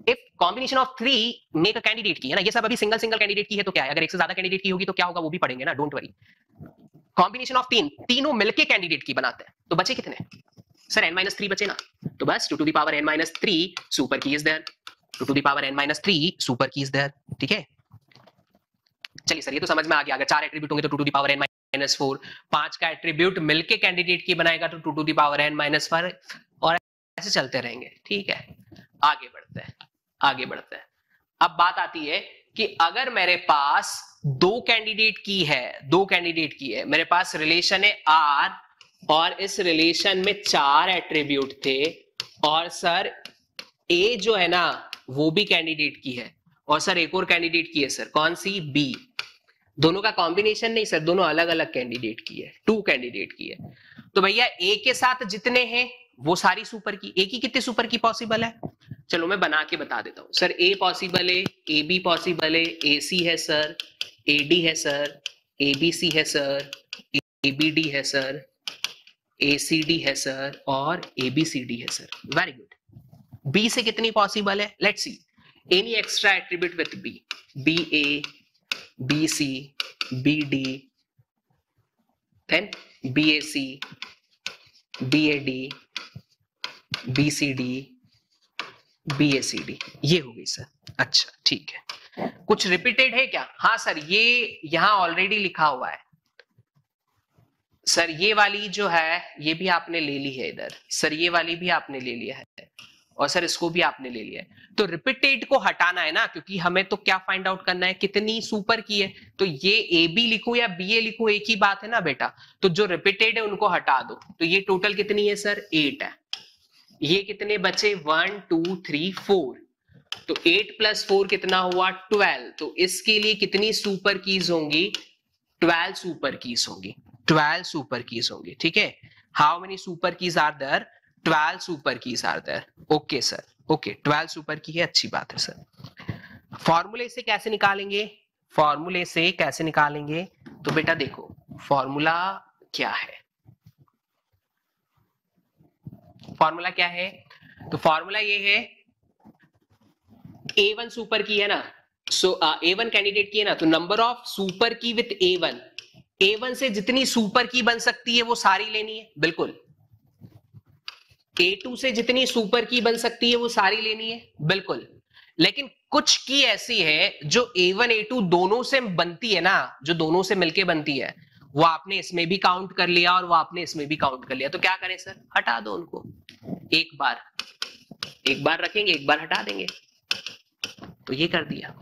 If combination of 3 make a candidate key, है ना, ये सब अभी सिंगल सिंगल कैंडिडेट की है तो क्या है, अगर एक से ज्यादा कैंडिडेट की होगी तो क्या होगा वो भी पढ़ेंगे ना, डोंट वरी। कॉम्बिनेशन ऑफ 3, तीनों मिलके कैंडिडेट की बनाते हैं, तो बचे कितने? सर n-3 बचे ना, तो बस 2 to the power n-3 super key is there. 2 to the power n-3 super key is there. ठीक है, चलिए सर ये तो समझ में आ गया। अगर 4 एट्रीब्यूट होंगे तो 2 टू द पावर n-4, 5 का एट्रीब्यूट मिलके कैंडिडेट की बनाएगा तो 2 टू द पावर n-4, और ऐसे चलते रहेंगे। ठीक है, आगे बढ़ते हैं, आगे बढ़ते हैं। अब बात आती है कि अगर मेरे पास 2 कैंडिडेट की है, 2 कैंडिडेट की है, मेरे पास रिलेशन है R और इस रिलेशन में 4 एट्रीब्यूट थे, और सर A जो है ना वो भी कैंडिडेट की है, और सर एक और कैंडिडेट की है सर, कौन सी? B। दोनों का कॉम्बिनेशन नहीं सर, दोनों अलग अलग कैंडिडेट की है, 2 कैंडिडेट की है। तो भैया A के साथ जितने हैं वो सारी सुपर की। A की कितने सुपर की पॉसिबल है? चलो मैं बना के बता देता हूं सर। A पॉसिबल है, AB पॉसिबल है, AC है सर, AD है सर, ABC है सर, ABD है सर, ACD है सर, और ABCD है सर। Very good. B से कितनी पॉसिबल है? Let's see any extra attribute with B, BA, BC, BD, then BAC, BAD, BCD, BACD, ये हो गई सर। अच्छा ठीक है, कुछ रिपीटेड है क्या? हाँ सर, ये यहां ऑलरेडी लिखा हुआ है सर। ये वाली जो है ये भी आपने ले ली है इधर सर, ये वाली भी आपने ले लिया है, और सर इसको भी आपने ले लिया है। तो रिपीटेड को हटाना है ना, क्योंकि हमें तो क्या फाइंड आउट करना है, कितनी सुपर की है। तो ये ए बी लिखो या बी ए लिखो एक ही बात है ना बेटा। तो जो रिपीटेड है उनको हटा दो। तो ये टोटल कितनी है सर? 8 है। ये कितने बचे? 1 2 3 4। तो 8 + 4 कितना हुआ? 12। तो इसके लिए कितनी सुपर कीज होंगी? 12 सुपर कीज होंगी, 12 सुपर कीज होंगी। ठीक है, how many super keys are there? 12 super keys are there. Okay sir, okay 12 super key है, अच्छी बात है सर। फॉर्मूले से कैसे निकालेंगे? फॉर्मूले से कैसे निकालेंगे? तो बेटा देखो फॉर्मूला क्या है, फॉर्मूला क्या है? तो फॉर्मूला ये है, A1 सुपर की है ना, सो A1 कैंडिडेट की है ना, तो number of super key with A1, A1 से जितनी सुपर की बन सकती है वो सारी लेनी है, बिल्कुल। A2 से जितनी सुपर की बन सकती है वो सारी लेनी है, बिल्कुल। लेकिन कुछ की ऐसी है जो A1 A2 दोनों से बनती है ना, जो दोनों से मिलके बनती है, वो आपने इसमें भी काउंट कर लिया और वो आपने इसमें भी काउंट कर लिया। तो क्या करें सर? हटा दो उनको। एक बार रखेंगे, एक बार हटा देंगे। तो ये कर दिया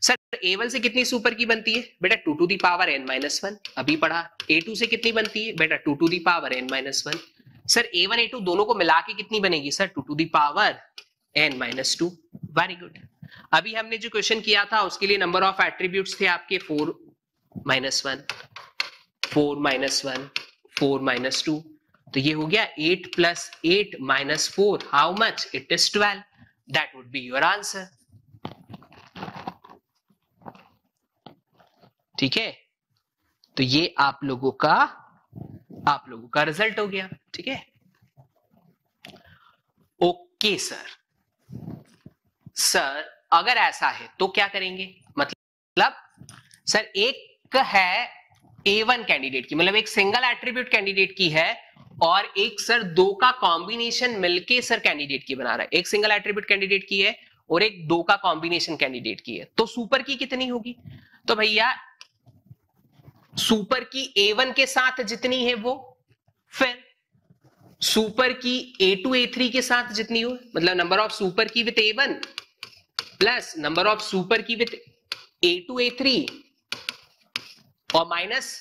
सर। A1 से कितनी सुपर की बनती है बेटा? 2 टू द पावर n-1, अभी पढ़ा। A2 से कितनी बनती है बेटा? 2 to the power n-1। Sir A1 A2 दोनों को मिला के कितनी बनेगी sir? 2 to the power n-2। Very good. अभी हमने जो क्वेश्चन किया था उसके लिए नंबर ऑफ एट्रीब्यूट्स थे आपके 4 - 1, 4 - 1, 4 - 2, तो ये हो गया 8 plus 8 minus 4, how much? It is 12. That would be your answer. ठीक है, तो ये आप लोगों का रिजल्ट हो गया. ठीक है, ओके सर अगर ऐसा है तो क्या करेंगे? मतलब सर एक है A1 कैंडिडेट की, मतलब एक सिंगल एट्रीब्यूट कैंडिडेट की है, और एक सर दो का कॉम्बिनेशन मिलके सर कैंडिडेट की बना रहा है. एक सिंगल एट्रीब्यूट कैंडिडेट की है और एक दो का कॉम्बिनेशन कैंडिडेट की है, तो सुपर की कितनी होगी? तो भैया सुपर की A1 के साथ जितनी है वो, फिर सुपर की A2 A3 के साथ जितनी हो, मतलब number of super key with A1 plus number of super key with A2 A3 और minus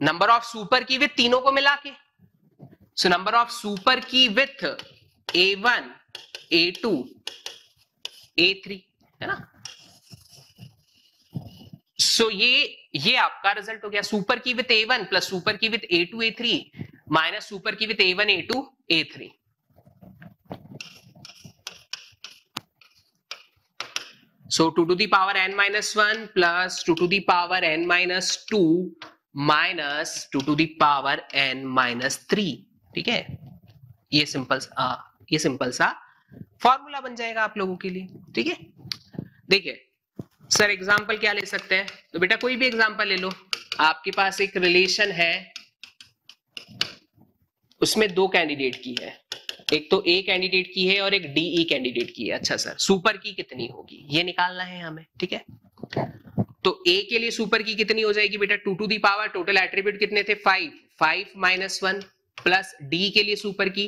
number of super key with तीनों को मिला के. सो number of super key with A1 A2 A3 है ना. सो ये आपका रिजल्ट हो गया. Super key with A1 plus super key with A2 A3 minus super key with A1 A2 A3. So 2 to the power n minus 1 plus 2 to the power n minus 2 minus 2 to the power n minus 3. ठीक है, ये simple सा formula बन जाएगा आप लोगों के लिए. ठीक है, देखिए सर एग्जांपल क्या ले सकते हैं? तो बेटा कोई भी एग्जांपल ले लो. आपके पास एक रिलेशन है, उसमें दो कैंडिडेट की है, एक तो ए कैंडिडेट की है और एक डीई कैंडिडेट की है. अच्छा सर सुपर की कितनी होगी ये निकालना है हमें. ठीक है, तो ए के लिए सुपर की कितनी हो जाएगी बेटा? 2 to the power, total attribute कितने थे? 5 माइनस 1 प्लस डी के लिए super key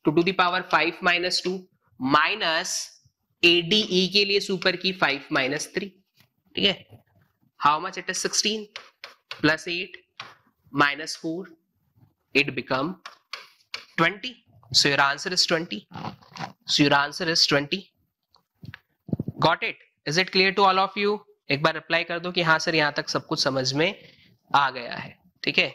2 to the power 5 minus 2 minus ADE के लिए सुपर की 5 माइनस 3. ठीक है, how much? It is 16 plus 8 minus 4, it become 20. So your answer is 20. So your answer is 20. Got it? Is it clear to all of you? एक बार reply कर दो कि हाँ sir यहां तक सब कुछ समझ में आ गया है. ठीक है,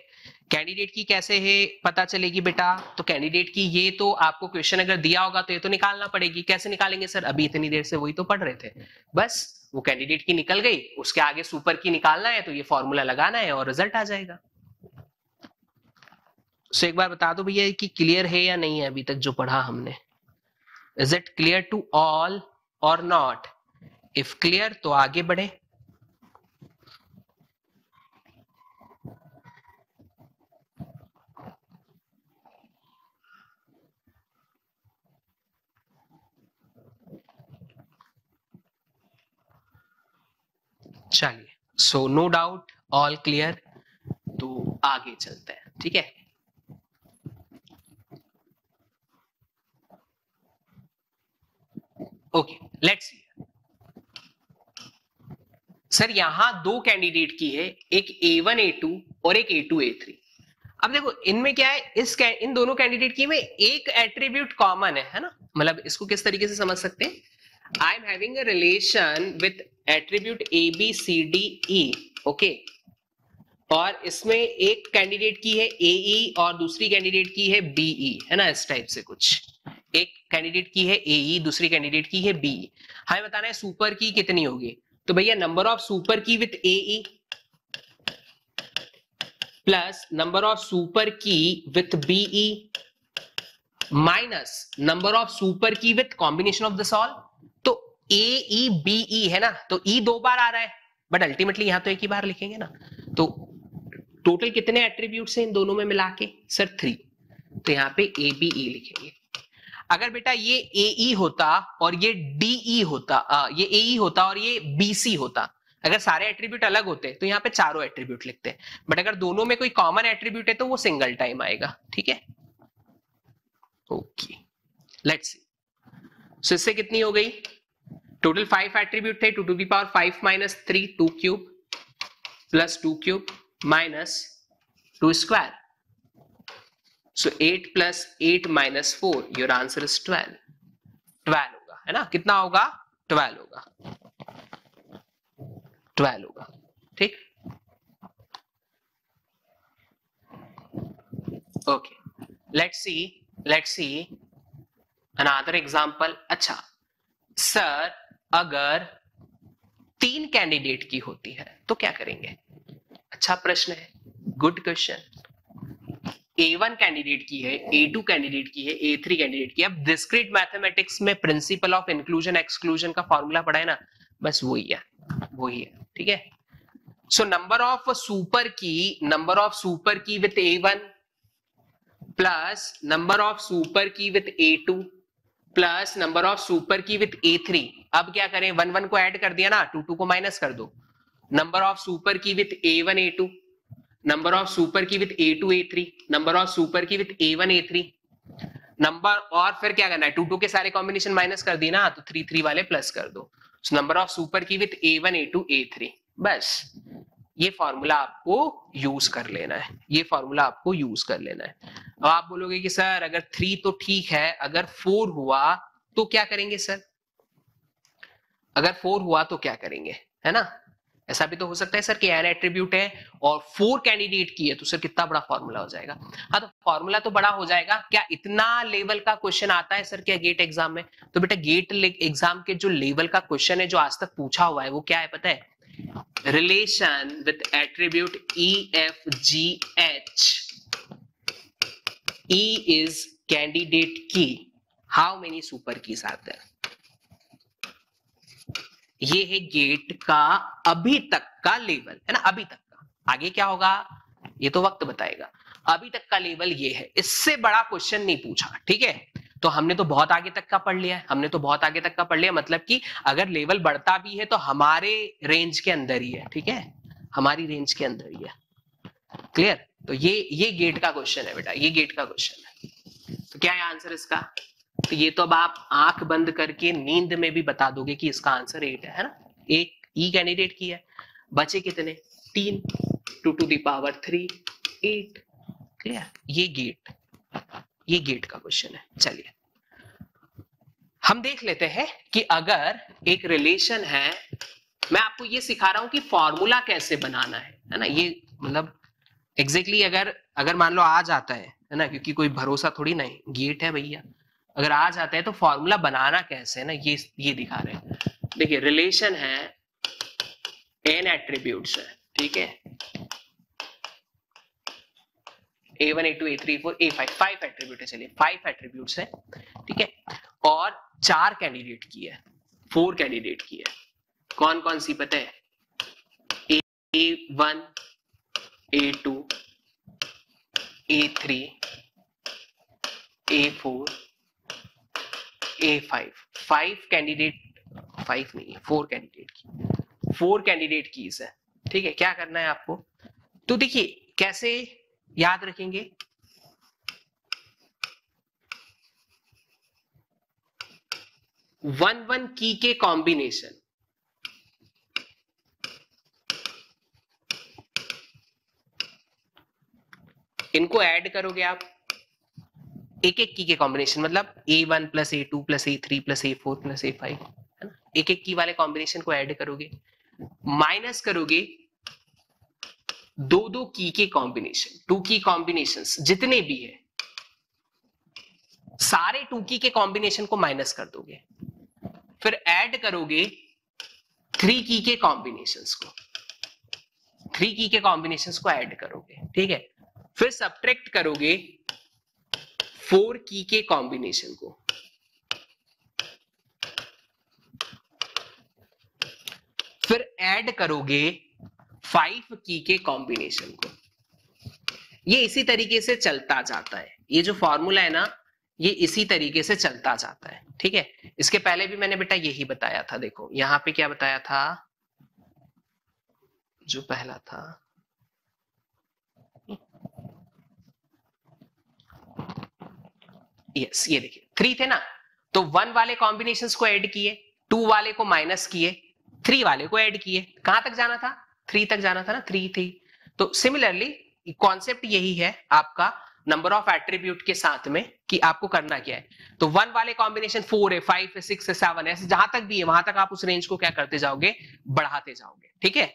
कैंडिडेट की कैसे है पता चलेगी बेटा? तो कैंडिडेट की ये तो आपको क्वेश्चन अगर दिया होगा तो ये तो निकालना पड़ेगी. कैसे निकालेंगे सर? अभी इतनी देर से वही तो पढ़ रहे थे. बस वो कैंडिडेट की निकल गई, उसके आगे सुपर की निकालना है, तो ये फॉर्मूला लगाना है और रिजल्ट आ जाएगा. सो एक बार बता दो भैया कि क्लियर है या नहीं है अभी तक जो पढ़ा हमने. Is it clear to all और नॉट? इफ क्लियर तो आगे बढ़े. चलिए, so no doubt all clear, तो आगे चलते हैं. ठीक है, ओके लेट्स सी. सर यहां दो कैंडिडेट की है, एक A1 A2 और एक A2 A3. अब देखो इनमें क्या है, इन दोनों कैंडिडेट की में एक एट्रीब्यूट कॉमन है ना. मतलब इसको किस तरीके से समझ सकते हैं? आई am having a relation with attribute ABCDE. Okay, और इसमें एक कैंडिडेट की है AE और दूसरी कैंडिडेट की है BE, है ना. इस टाइप से कुछ, एक कैंडिडेट की है AE, दूसरी कैंडिडेट की है BE. हमें बताना है सुपर की कितनी होगी. तो भैया number of super key with AE plus number of super key with BE minus number of super key with combination of this all. तो AE BE है ना, तो E दो बार आ रहा है, बट अल्टीमेटली यहां तो एक ही बार लिखेंगे ना. तो टोटल कितने एट्रीब्यूट्स हैं इन दोनों में मिला के? सर 3. तो यहाँ पे ABE लिखेंगे. अगर बेटा ये AE होता और ये DE होता, ये AE होता और ये BC होता, अगर सारे एट्रीब्यूट अलग होते तो यहाँ पे चारों एट्रीब्यूट लिखते, बट अगर दोनों में कोई कॉमन एट्रीब्यूट है तो वो सिंगल टाइम आएगा. ठीक है, ओके लेट्स सी. सो इससे कितनी हो गई? टोटल 5 एट्रीब्यूट थे, 2 to the power 5 minus 3 2 cube plus 2 cube minus 2 square. So 8 plus 8 minus 4, your answer is 12. 12 होगा, है ना. कितना होगा? 12 होगा. 12 होगा. ठीक, okay. Let's see another example. अच्छा सर, अगर 3 कैंडिडेट की होती है तो क्या करेंगे? अच्छा प्रश्न है, good question. A1 candidate key है, A2 कैंडिडेट की है, A3 कैंडिडेट की है। अब डिस्क्रीट मैथमेटिक्स में प्रिंसिपल ऑफ इंक्लूजन एक्सक्लूजन का फॉर्मूला पढ़ा है ना, बस वही है, ठीक है। So number of super key with A1 plus number of super key with A2 plus number of super key with A3। अब क्या करें, 1 1 को ऐड कर दिया ना, 2 2 को माइनस कर दो। Number of super key with A1 A2, number of super key with A2 A3, number of super key with A1 A3 number, और फिर क्या करना है, 2 2 के सारे कॉम्बिनेशन माइनस कर दिए ना, तो 3 3 वाले प्लस कर दो। Number of super key with A1 A2 A3। बस ये फॉर्मूला आपको यूज कर लेना है, ये फॉर्मूला आपको यूज कर लेना है। अब आप बोलोगे कि सर अगर 3 तो ठीक है, अगर 4 हुआ तो क्या करेंगे सर? अगर 4 हुआ तो क्या करेंगे, है ना? ऐसा भी तो हो सकता है सर कि n एट्रीब्यूट है और 4 कैंडिडेट की है, तो सर कितना बड़ा फॉर्मूला हो जाएगा। हाँ तो फॉर्मूला तो बड़ा हो जाएगा, क्या इतना लेवल का क्वेश्चन आता है सर क्या गेट एग्जाम में? तो बेटा गेट एग्जाम के जो लेवल का क्वेश्चन है जो आज तक पूछा हुआ है वो क्या है पता है? Relation with attribute EFGH, E is candidate key, how many super keys are there? ये है गेट का अभी तक का लेवल, है ना, अभी तक का। आगे क्या होगा ये तो वक्त बताएगा, अभी तक का लेवल ये है, इससे बड़ा क्वेश्चन नहीं पूछा, ठीक है। तो हमने तो बहुत आगे तक का पढ़ लिया है, हमने तो बहुत आगे तक का पढ़ लिया, मतलब कि अगर लेवल बढ़ता भी है तो हमारे रेंज के अंदर ही है, ठीक है, हमारी रेंज के अंदर ही है। क्लियर? तो ये गेट का क्वेश्चन है बेटा, ये गेट का क्वेश्चन है। तो क्या है आंसर इसका? तो ये तो अब आप आंख बंद करके नींद में भी बता दोगे कि इसका आंसर 8 है ना। एक ई कैंडिडेट की है, बचे कितने? 3, 2 to the power 3, 8। क्लियर? ये गेट का क्वेश्चन है। चलिए हम देख लेते हैं कि अगर एक रिलेशन है, मैं आपको ये सिखा रहा हूं कि फॉर्मूला कैसे बनाना है ना। ये मतलब एग्जैक्टली अगर मान लो आ जाता है ना, क्योंकि कोई भरोसा थोड़ी नहीं, गेट है भैया, अगर आ जाता है तो फॉर्मूला बनाना कैसे है ना, ये दिखा रहे हैं। देखिए रिलेशन है, n एट्रीब्यूट्स है, ठीक है, A1 A2 A3 A4 A5, 5 attribute है, चलिए 5 एट्रीब्यूट्स है, ठीक है, और 4 कैंडिडेट की है, 4 कैंडिडेट की है। कौन कौन सी पता है? A1 A2 A3 A4 A5, 5 candidate, 5 नहीं, 4 कैंडिडेट की, 4 कैंडिडेट कीज है, ठीक है। क्या करना है आपको? तो देखिए कैसे याद रखेंगे, वन की के कॉम्बिनेशन, इनको ऐड करोगे आप, एक एक की के कॉम्बिनेशन, मतलब A1 plus A2 plus A3 plus A4 plus A5, है ना, एक एक की वाले कॉम्बिनेशन को ऐड करोगे, माइनस करोगे 2 की के कॉम्बिनेशन, 2 की कॉम्बिनेशंस जितने भी है सारे 2 की के कॉम्बिनेशन को माइनस कर दोगे, फिर ऐड करोगे 3 की के कॉम्बिनेशंस को, 3 की के कॉम्बिनेशंस को ऐड करोगे, ठीक है, फिर सब्ट्रैक्ट करोगे 4 की के कॉम्बिनेशन को, फिर ऐड करोगे 5 की के कॉम्बिनेशन को। ये इसी तरीके से चलता जाता है, ये जो फॉर्मूला है ना ये इसी तरीके से चलता जाता है, ठीक है। इसके पहले भी मैंने बेटा यही बताया था, देखो यहां पे क्या बताया था, जो पहला था यस, ये देखिए 3 थे ना, तो 1 वाले कॉम्बिनेशंस को ऐड किए, 2 वाले को माइनस किए, 3 वाले को ऐड किए, कहां तक जाना था? 3 तक जाना था ना, 3 थी। तो सिमिलरली कॉन्सेप्ट यही है आपका, नंबर ऑफ एट्रीब्यूट के साथ में कि आपको करना क्या है। तो 1 वाले कॉम्बिनेशन 4 है, 5 है, 6 है, 7 है, ऐसे जहां तक भी है वहां तक आप उस रेंज को क्या करते जाओगे, बढ़ाते जाओगे। ठीक है,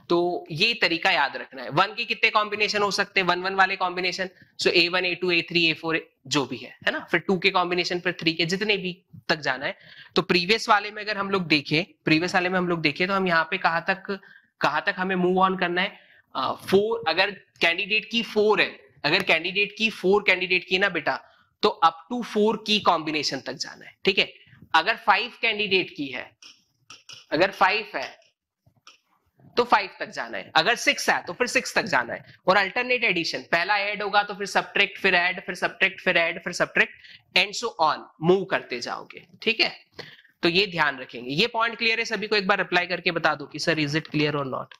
तो ये तरीका याद रखना है। 1 के कितने कॉम्बिनेशन हो सकते हैं, 1 1 वाले कॉम्बिनेशन, सो A1 A2 A3 A4 जो भी है ना, फिर 2 के कॉम्बिनेशन, फिर 3 के, जितने भी तक जाना है। तो प्रीवियस वाले में अगर हम लोग देखें तो हम यहाँ पे कहां तक हमें मूव ऑन करना है, 4, अगर कैंडिडेट की 4 है, अगर कैंडिडेट की 4 कैंडिडेट की ना बेटा, तो अप टू 4 की कॉम्बिनेशन तक जाना है। ठीक है, अगर 5 कैंडिडेट की है, अगर 5 है तो 5 तक जाना है, अगर 6 है तो फिर 6 तक जाना है। और अल्टरनेट एडिशन, पहला ऐड होगा तो फिर सब्ट्रैक्ट, फिर ऐड, फिर सब्ट्रैक्ट, फिर ऐड, फिर subtract, and so on, move करते जाओगे। ठीक है, तो ये ध्यान रखेंगे। ये पॉइंट क्लियर है सभी को? एक बार रिप्लाई करके बता दो कि सर इज इट क्लियर और not.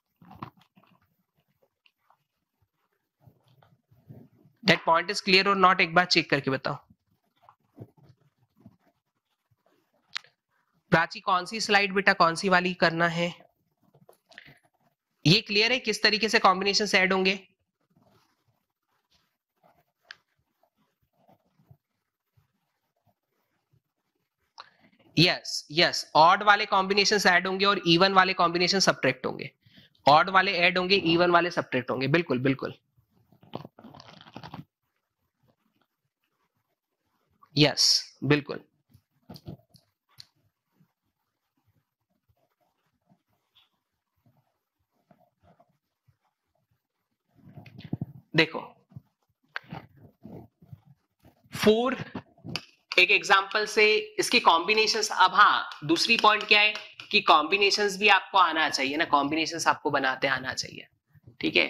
That point is clear और नॉट, एक बार चेक करके बताओ। प्राची कौन सी स्लाइड बेटा, कौन सी वाली करना है? ये क्लियर है किस तरीके से कॉम्बिनेशन ऐड होंगे? यस यस, ऑड वाले कॉम्बिनेशन ऐड होंगे और इवन वाले कॉम्बिनेशन सब्ट्रैक्ट होंगे। ऑड वाले ऐड होंगे, इवन वाले सब्ट्रैक्ट होंगे। बिल्कुल बिल्कुल, यस बिल्कुल। देखो 4 एक एग्जांपल से इसके कॉम्बिनेशंस। अब हाँ, दूसरी पॉइंट क्या है कि कॉम्बिनेशंस भी आपको आना चाहिए ना, कॉम्बिनेशंस आपको बनाते आना चाहिए। ठीक है,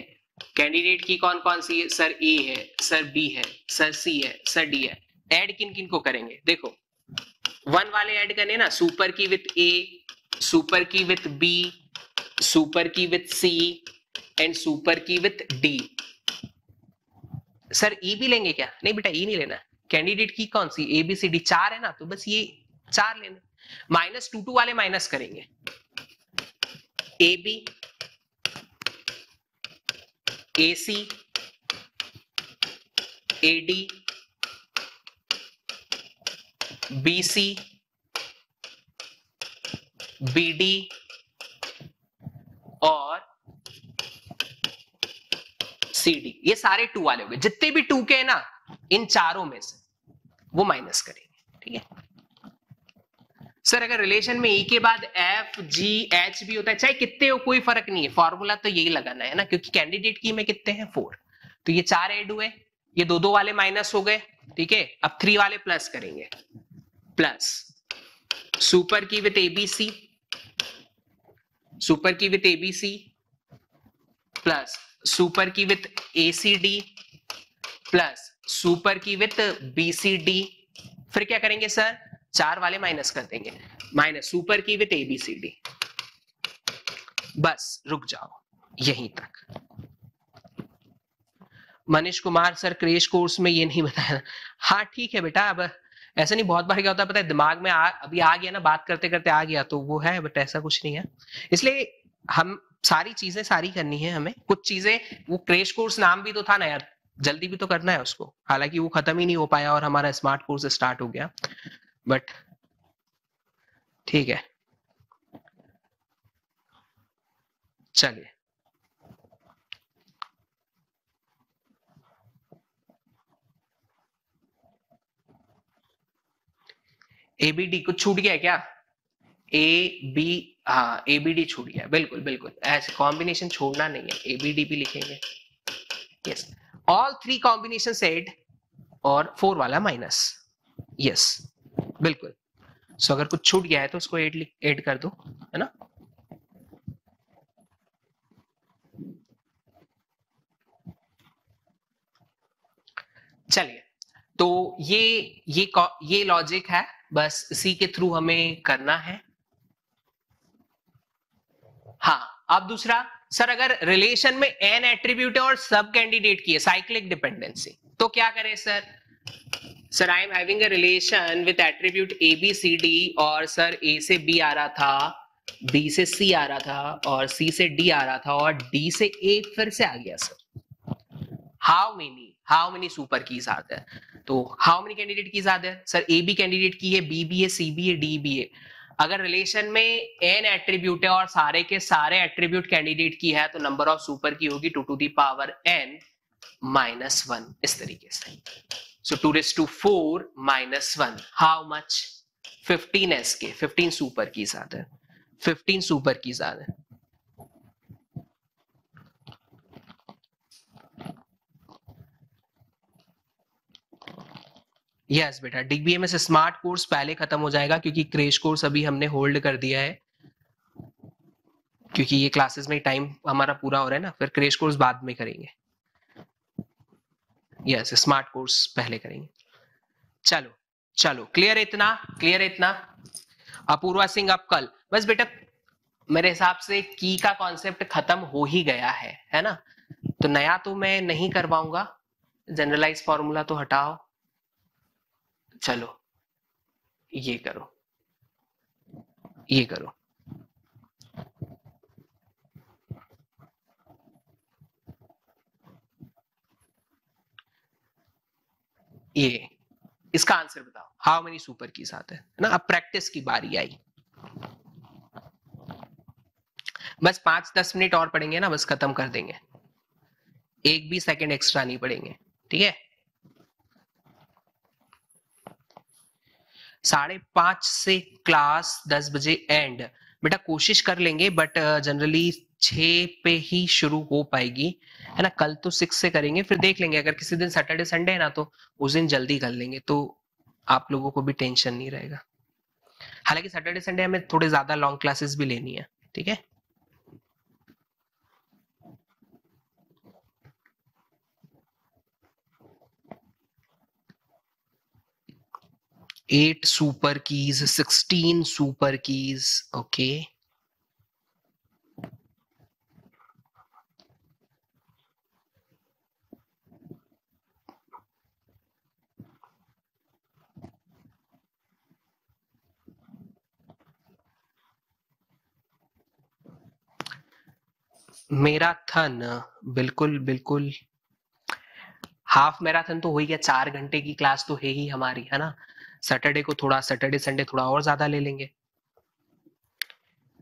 कैंडिडेट की कौन कौन सी है, सर ए है, सर बी है, सर सी है, सर डी है। ऐड किन किन को करेंगे? देखो 1 वाले ऐड करने ना, super key with A, super key with B, super key with C and super key with D. Sir ई भी लेंगे क्या? नहीं बेटा, ई नहीं लेना। कैंडिडेट की कौन सी, ए बी सी डी, 4 है ना, तो बस ये 4 लेने। -2 वाले माइनस करेंगे, A B, A C, A D, B C, B D और सी डी। ये सारे 2 वाले हो गए। जितने भी 2 के हैं ना, इन चारों में से वो माइनस करेंगे। ठीक है सर, अगर रिलेशन में ई के बाद एफ जी एच भी होता है, चाहे कितने हो कोई फर्क नहीं है, फॉर्मूला तो यही लगाना है ना, क्योंकि कैंडिडेट की में कितने हैं 4, तो ये 4 ऐड हुए, ये 2 वाले माइनस हो गए। ठीक है, अब 3 वाले प्लस करेंगे, plus super key with ABC, super key with ABC, plus super key with ACD, plus super key with BCD. फिर क्या करेंगे सर, 4 वाले माइनस कर देंगे, minus super key with ABCD. बस रुक जाओ यहीं तक। Manish Kumar sir, crash course में ये नहीं बताया। हाँ ठीक है बेटा, अब ऐसा नहीं, बहुत बार क्या होता है पता है, दिमाग में अभी आ गया ना, बात करते करते आ गया तो वो है, बट ऐसा कुछ नहीं है। इसलिए हम सारी चीजें सारी करनी है हमें, कुछ चीजें, वो क्रेश कोर्स नाम भी तो था ना यार, जल्दी भी तो करना है उसको, हालांकि वो खत्म ही नहीं हो पाया और हमारा स्मार्ट कोर्स स्टार्ट हो गया, बट ठीक है चलिए। एबीडी कुछ छूट गया क्या? ए बी, हाँ एबीडी छूट गया, बिल्कुल बिल्कुल, ऐसे कॉम्बिनेशन छोड़ना नहीं है, एबीडी भी लिखेंगे। यस, ऑल 3 कॉम्बिनेशन सेट और 4 वाला माइनस। यस बिल्कुल। सो अगर कुछ छूट गया है तो उसको ऐड कर दो, है ना। चलिए, तो ये लॉजिक है, बस इसी के थ्रू हमें करना है। हाँ, अब दूसरा, सर अगर रिलेशन में एन एट्रीब्यूट है और सब कैंडिडेट की है, साइक्लिक डिपेंडेंसी, तो क्या करें sir? Sir I am having a relation with attribute A B C D, और सर ए से बी आ रहा था, बी से सी आ रहा था, और सी से डी आ रहा था, और डी से ए फिर से आ गया sir. How many how many super keys are there, तो how many candidate keys are there, sir A B candidate key है, बी बी है, सी बी है, डी बी है। अगर रिलेशन में एन एट्रीब्यूट है और सारे के सारे एट्रीब्यूट कैंडिडेट की है तो नंबर ऑफ सुपर की होगी 2 to the power n minus 1, इस तरीके से। So 2 raised to 4 minus 1, how much? 15 SK, 15 super keys are there, 15 super keys are there. Yes बेटा, डीबीएमएस स्मार्ट कोर्स पहले खत्म हो जाएगा क्योंकि क्रेश कोर्स अभी हमने होल्ड कर दिया है, क्योंकि ये क्लासेस में टाइम हमारा पूरा हो रहा है ना, फिर क्रेश कोर्स बाद में करेंगे। यस, स्मार्ट कोर्स पहले करेंगे। चलो चलो, क्लियर है इतना, क्लियर है इतना। अपूर्वा सिंह अब कल, बस बेटा मेरे हिसाब से की का कॉन्सेप्ट खत्म हो ही गया है ना, तो नया तो मैं नहीं करवाऊंगा, जनरलाइज फॉर्मूला तो हटाओ, चलो ये करो, ये करो, ये इसका आंसर बताओ, हाउ मेनी सुपर कीज आते हैं ना। अब प्रैक्टिस की बारी आई, बस 5-10 मिनट और पढ़ेंगे ना, बस खत्म कर देंगे, एक भी सेकंड एक्स्ट्रा नहीं पढ़ेंगे, ठीक है। 5:30 से क्लास 10 बजे एंड, बेटा कोशिश कर लेंगे बट जनरली 6 पे ही शुरू हो पाएगी, है ना। कल तो 6 से करेंगे, फिर देख लेंगे अगर किसी दिन सैटरडे संडे है ना तो उस दिन जल्दी कर लेंगे, तो आप लोगों को भी टेंशन नहीं रहेगा। हालांकि सैटरडे संडे हमें थोड़े ज्यादा लॉन्ग क्लासेस भी लेनी है, ठीक है। Eight super keys, 16 super keys, okay. Marathon, बिल्कुल बिल्कुल, हाफ मैराथन तो हो ही गया, 4 घंटे की क्लास तो है ही हमारी, है ना। सैटरडे को थोड़ा, सैटरडे संडे थोड़ा और ज्यादा ले लेंगे,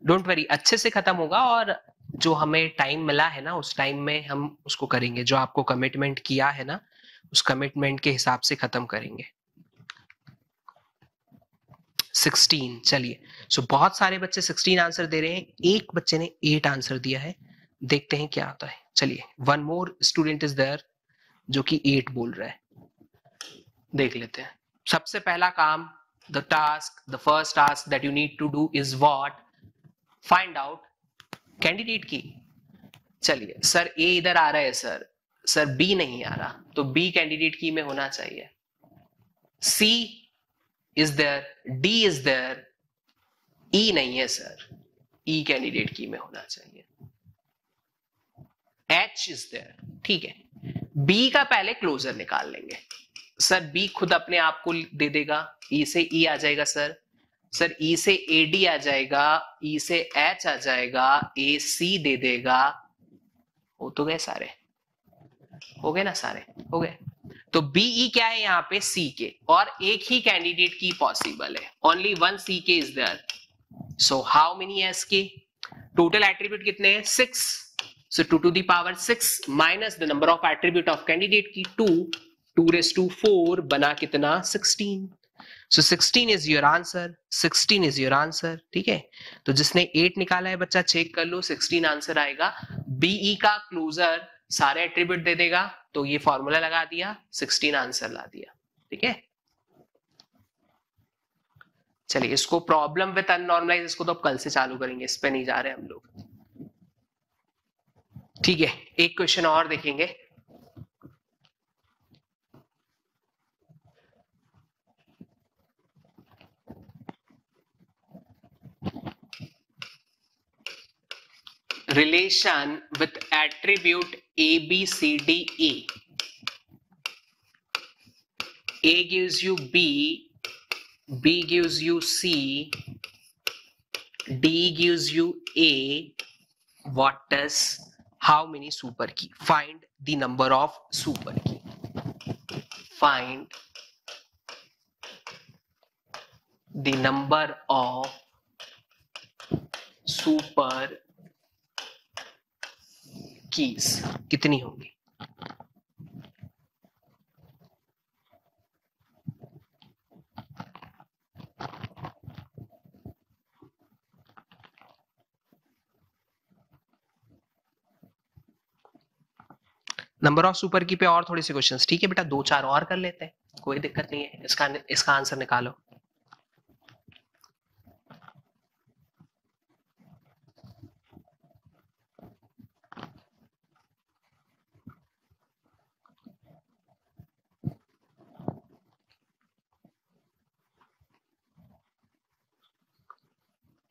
डोंट वरी, अच्छे से खत्म होगा, और जो हमें टाइम मिला है ना उस टाइम में हम उसको करेंगे, जो आपको कमिटमेंट किया है ना उस कमिटमेंट के हिसाब से खत्म करेंगे। 16, चलिए, सो बहुत सारे बच्चे 16 आंसर दे रहे हैं, एक बच्चे ने 8 आंसर दिया है, देखते हैं क्या होता है। चलिए, one more student is there जो कि 8 बोल रहा है, देख लेते हैं। सबसे पहला काम, the task, the first task that you need to do is what, find out candidate key. चलिए, सर ए इधर आ रहा है, सर बी नहीं आ रहा, तो बी कैंडिडेट की में होना चाहिए, C is there, D is there, E नहीं है सर, ई कैंडिडेट की में होना चाहिए, एच इज देयर, ठीक है। बी का पहले क्लोजर निकाल लेंगे, सर बी खुद अपने आप को दे देगा, ई से ई आ जाएगा सर ई से ए डी आ जाएगा, ई से एच आ जाएगा, ए सी दे देगा, हो तो गए सारे, हो गए ना सारे, हो गए। तो बीई क्या है यहाँ पे, सी के, और एक ही कैंडिडेट की पॉसिबल है, only one C K is there, so how many S K, total attribute कितने हैं, 6, so 2 to the power 6 minus the number of attribute of candidate की 2 raised to 4 बना कितना, 16, so 16 is your answer, 16 is your answer, ठीक है। तो जिसने 8 निकाला है बच्चा चेक कर लो, 16 आंसर आएगा। बीई का क्लोजर सारे एट्रीब्यूट दे देगा, तो ये फॉर्मूला लगा दिया, 16 आंसर ला दिया, ठीक है। चलिए, इसको प्रॉब्लम विद अननॉर्मलाइज, इसको तो अब कल से चालू करेंगे, इस पे नहीं जा रहे हम लोग, ठीक है। एक क्वेश्चन और देखेंगे, relation with attribute A, B, C, D, E. A gives you B, B gives you C, D gives you A. What does, how many super key? Find the number of super key. find the number of super keys कितनी होंगी? Number of super की पे और थोड़े से questions, ठीक है बेटा, 2-4 और कर लेते हैं, कोई दिक्कत नहीं है। इसका आंसर निकालो।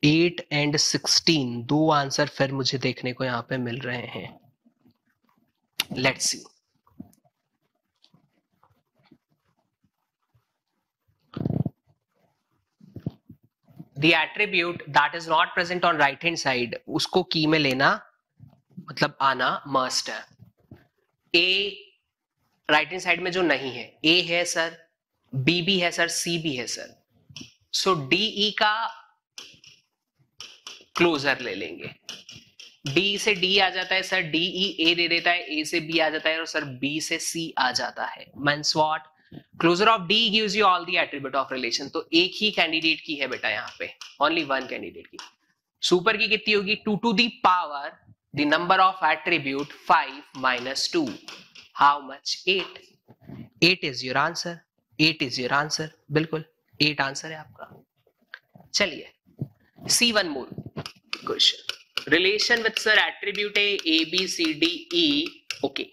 एट एंड 16 दो आंसर फिर मुझे देखने को यहां पे मिल रहे हैं। Let's see. The attribute that is not present on right hand side, उसको की में लेना मतलब आना मस्ट है। ए राइट हैंड साइड में जो नहीं है, ए है सर, बी भी है सर, सी भी है सर, सो डी का क्लोजर ले लेंगे। डी से डी आ जाता है सर, डी ए दे देता है, ए से बी आ जाता है और सर बी से सी आ जाता है। Means what? Closure of D gives you all the attribute of relation. तो एक ही कैंडिडेट की है बेटा यहाँ पे, only one candidate key. Super key कितनी होगी? 2 to the power the number of attribute 5 minus 2, how much? 8. 8 is your answer, 8 is your answer, बिल्कुल 8 आंसर है आपका। चलिए see one more question. Relation with sir attribute A B C D E. Okay,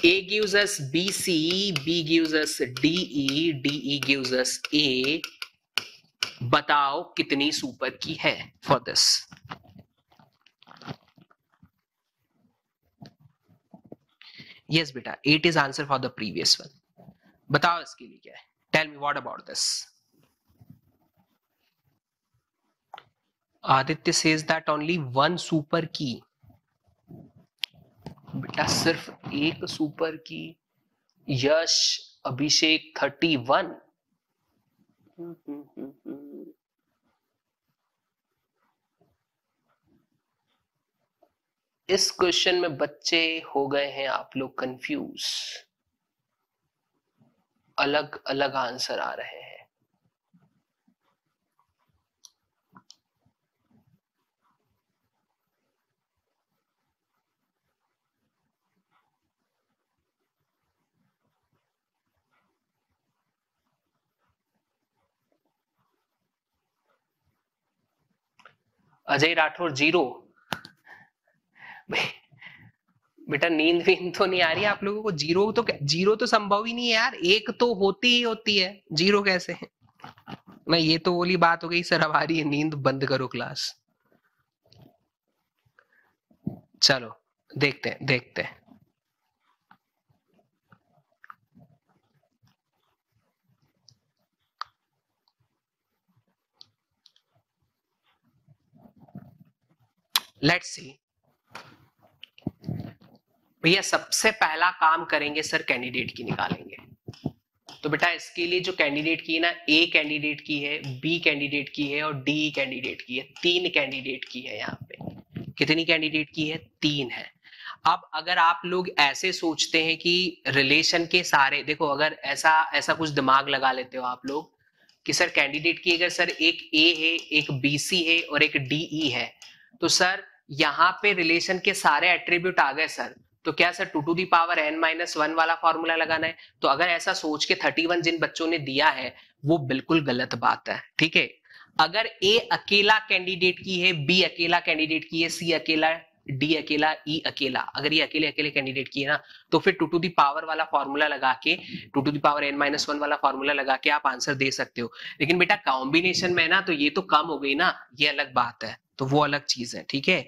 A gives us BC, B gives us DE, DE gives us A. बताओ कितनी super key है for this? Yes बेटा, 8 is answer for the previous one. बताओ इसके लिए क्या है? Tell me what about this. Aditya says that only one super key. बेटा सिर्फ एक सुपर की। यश अभिषेक 31। इस क्वेश्चन में बच्चे हो गए हैं आप लोग कंफ्यूज, अलग अलग आंसर आ रहे हैं। अजय राठौर 0। बेटा नींद वींद तो नहीं आ रही है आप लोगों को? जीरो तो संभव ही नहीं है यार, एक तो होती ही होती है, जीरो कैसे है? ना ये तो बोली बात हो गई सर, अब आ रही है नींद, बंद करो क्लास। चलो देखते हैं। Let's see. भैया सबसे पहला काम करेंगे सर, कैंडिडेट की निकालेंगे। तो बेटा इसके लिए जो कैंडिडेट की है ना, ए कैंडिडेट की है, बी कैंडिडेट की है और डी कैंडिडेट की है। 3 कैंडिडेट की है यहाँ पे। कितनी कैंडिडेट की है? 3 है। अब अगर आप लोग ऐसे सोचते हैं कि रिलेशन के सारे, देखो अगर ऐसा कुछ दिमाग लगा लेते हो आप लोग कि सर कैंडिडेट की अगर सर एक ए है, एक बीसी है और एक डीई है, तो सर यहाँ पे रिलेशन के सारे एट्रीब्यूट आ गए सर। तो क्या sir 2 to the power n-1 वाला फॉर्मूला लगाना है? तो अगर ऐसा सोच के 31 जिन बच्चों ने दिया है वो बिल्कुल गलत बात है, ठीक है। अगर ए अकेला कैंडिडेट की है, बी अकेला कैंडिडेट की है, सी अकेला, डी अकेला, ई अकेला, अगर ये अकेले अकेले कैंडिडेट की है ना, तो फिर 2 to the power वाला फॉर्मूला लगा के, 2 to the power n-1 वाला फॉर्मूला लगा के आप आंसर दे सकते हो। लेकिन बेटा कॉम्बिनेशन में ना, तो ये तो कम हो गई ना, ये अलग बात है, तो वो अलग चीज है, ठीक है।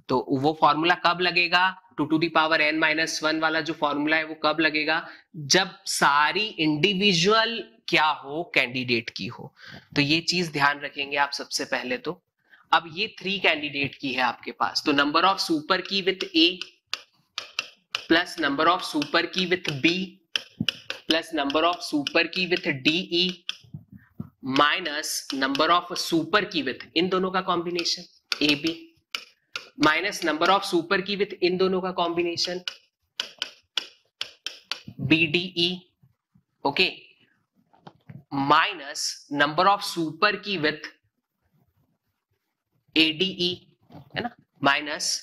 तो वो फॉर्मूला कब लगेगा? 2 to the power n-1 वाला जो फॉर्मूला है वो कब लगेगा? जब सारी इंडिविजुअल क्या हो, कैंडिडेट की हो। तो ये चीज ध्यान रखेंगे आप सबसे पहले। तो अब ये 3 कैंडिडेट की है आपके पास, तो number of super key with A plus number of super key with B plus number of super key with D E minus number of super key with इन दोनों का combination A B minus number of super key with इन दोनों का combination B D E, okay, minus number of super key with A D E, है ना, minus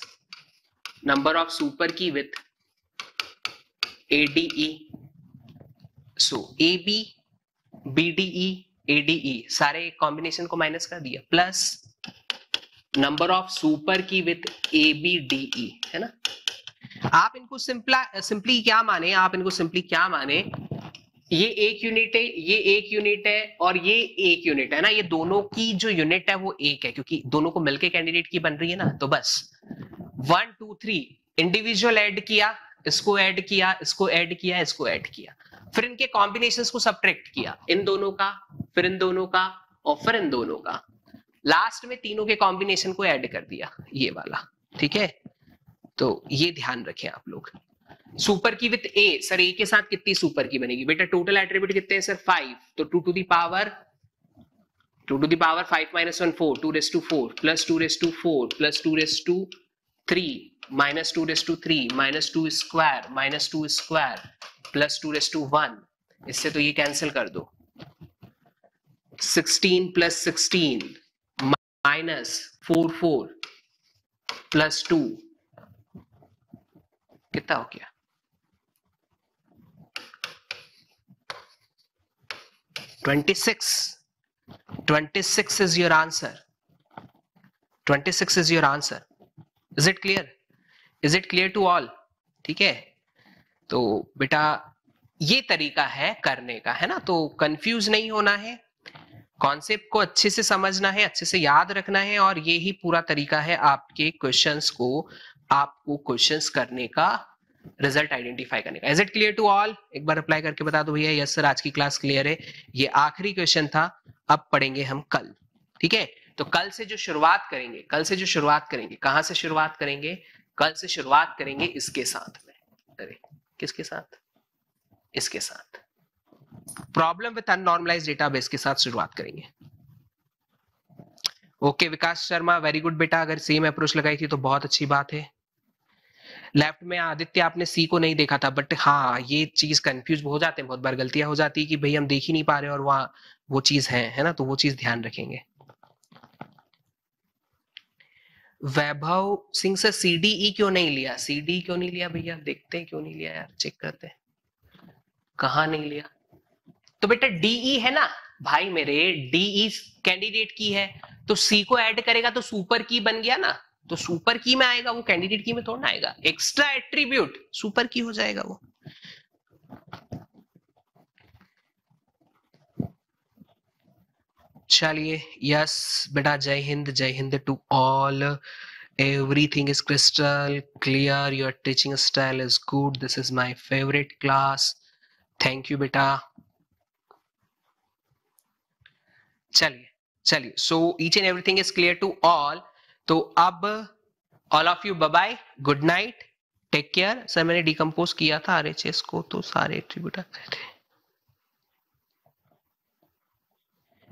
number of super key with A D E. So A B BDE ADE सारे combination को minus कर दिया, plus number of super key with A B DE, है ना. आप इनको सिंपली क्या माने, आप इनको सिंपली क्या माने, ये एक यूनिट है, ये एक यूनिट है और ये एक यूनिट है ना, ये दोनों की जो यूनिट है वो एक है क्योंकि दोनों को मिलके कैंडिडेट की बन रही है ना. तो बस 1 2 3 इंडिविजुअल ऐड किया, इसको ऐड किया, इसको ऐड किया, इसको ऐड किया, फिर इनके कॉम्बिनेशंस को सब्ट्रैक्ट किया, इन दोनों का, फिर इन दोनों का और फिर इन दोनों का, लास्ट में तीनों के कॉम्बिनेशन को ऐड कर दिया, ये वाला. ठीक है, तो ये ध्यान रखें आप लोग. Super key with A, sir A के साथ कितनी सुपर की बनेगी बेटा, टोटल एट्रीब्यूट कितने हैं सर 5, तो 2 to the power 5 minus 1 4 2 raised to 4 plus 2 raised to 4 plus 2 raised to 3 minus 2 raised to 3 minus 2 square minus 2 square plus 2 raised to 1. इससे तो ये कैंसिल कर दो. 16 plus 16 minus 4 4 plus 2 कितना हो गया, 26. 26 is your answer. 26 is your answer. Is it clear? Is it clear to all? ठीक है, तो बेटा ये तरीका है करने का, है ना. तो कंफ्यूज नहीं होना है, कॉन्सेप्ट को अच्छे से समझना है, अच्छे से याद रखना है, और ये ही पूरा तरीका है आपके क्वेश्चंस को, आपको क्वेश्चंस करने का, रिजल्ट आइडेंटिफाई करने का. Is it clear to all? एक बार अप्लाई करके बता दो भैया यस सर आज की क्लास क्लियर है. ये आखिरी क्वेश्चन था, अब पढ़ेंगे हम कल. ठीक है, तो कल से जो शुरुआत करेंगे, कल से जो शुरुआत करेंगे, कहां से शुरुआत करेंगे, कल से शुरुआत करेंगे इसके साथ में. अरे किसके साथ? इसके साथ, प्रॉब्लम विथ अननॉर्मलाइज्ड डेटाबेस के साथ शुरुआत करेंगे. ओके विकास शर्मा, वेरी गुड बेटा, अगर सेम अप्रोच लगाई थी तो बहुत अच्छी बात है. लेफ्ट में आदित्य आपने सी को नहीं देखा था, बट हाँ ये चीज कंफ्यूज हो जाते हैं, बहुत बार गलतियां हो जाती है कि भाई हम देख ही नहीं पा रहे और वहां वो चीज है ना, तो वो चीज ध्यान रखेंगे. वैभव सिंह से सीडीई क्यों नहीं लिया, सीडी क्यों नहीं लिया भैया, देखते हैं क्यों नहीं लिया यार, चेक करते हैं कहां नहीं लिया. तो बेटा डीई है ना भाई मेरे, डीई कैंडिडेट की है, तो सी को ऐड करेगा तो सुपर की बन गया ना, तो सुपर की में आएगा वो, कैंडिडेट की में थोड़ा ना आएगा. एक्स्ट्रा एट्रीब्यूट सुपर की हो जाएगा वो. चलिए यस बेटा, Jai Hind to all. Everything is crystal clear. Your teaching style is good. This is my favorite class. Thank you बेटा. चलिए so each and everything is clear to all. तो अब all of you bye bye, good night, take care. Sir मैंने decompose किया था RHS को, तो सारे एट्रीब्यूट आ गए थे.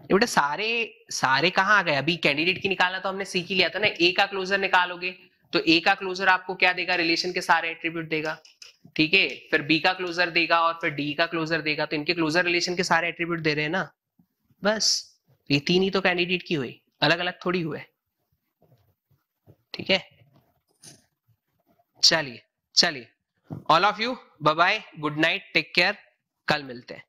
बेटा सारे कहाँ आ गए, अभी कैंडिडेट की निकालना तो हमने सी की लिया था ना. ए का क्लोजर निकालोगे तो ए का क्लोजर आपको क्या देगा, रिलेशन के सारे एट्रीब्यूट देगा. ठीक है, फिर बी का क्लोजर देगा और फिर डी का क्लोजर देगा, तो इनके क्लोजर रिलेशन के सारे एट्रीब्यूट दे रहे हैं ना. बस ये तीन ही तो कैंडिडेट की हुई, अलग अलग थोड़ी हुए. ठीक है, चलिए all of you bye bye, good night, take care, कल मिलते हैं.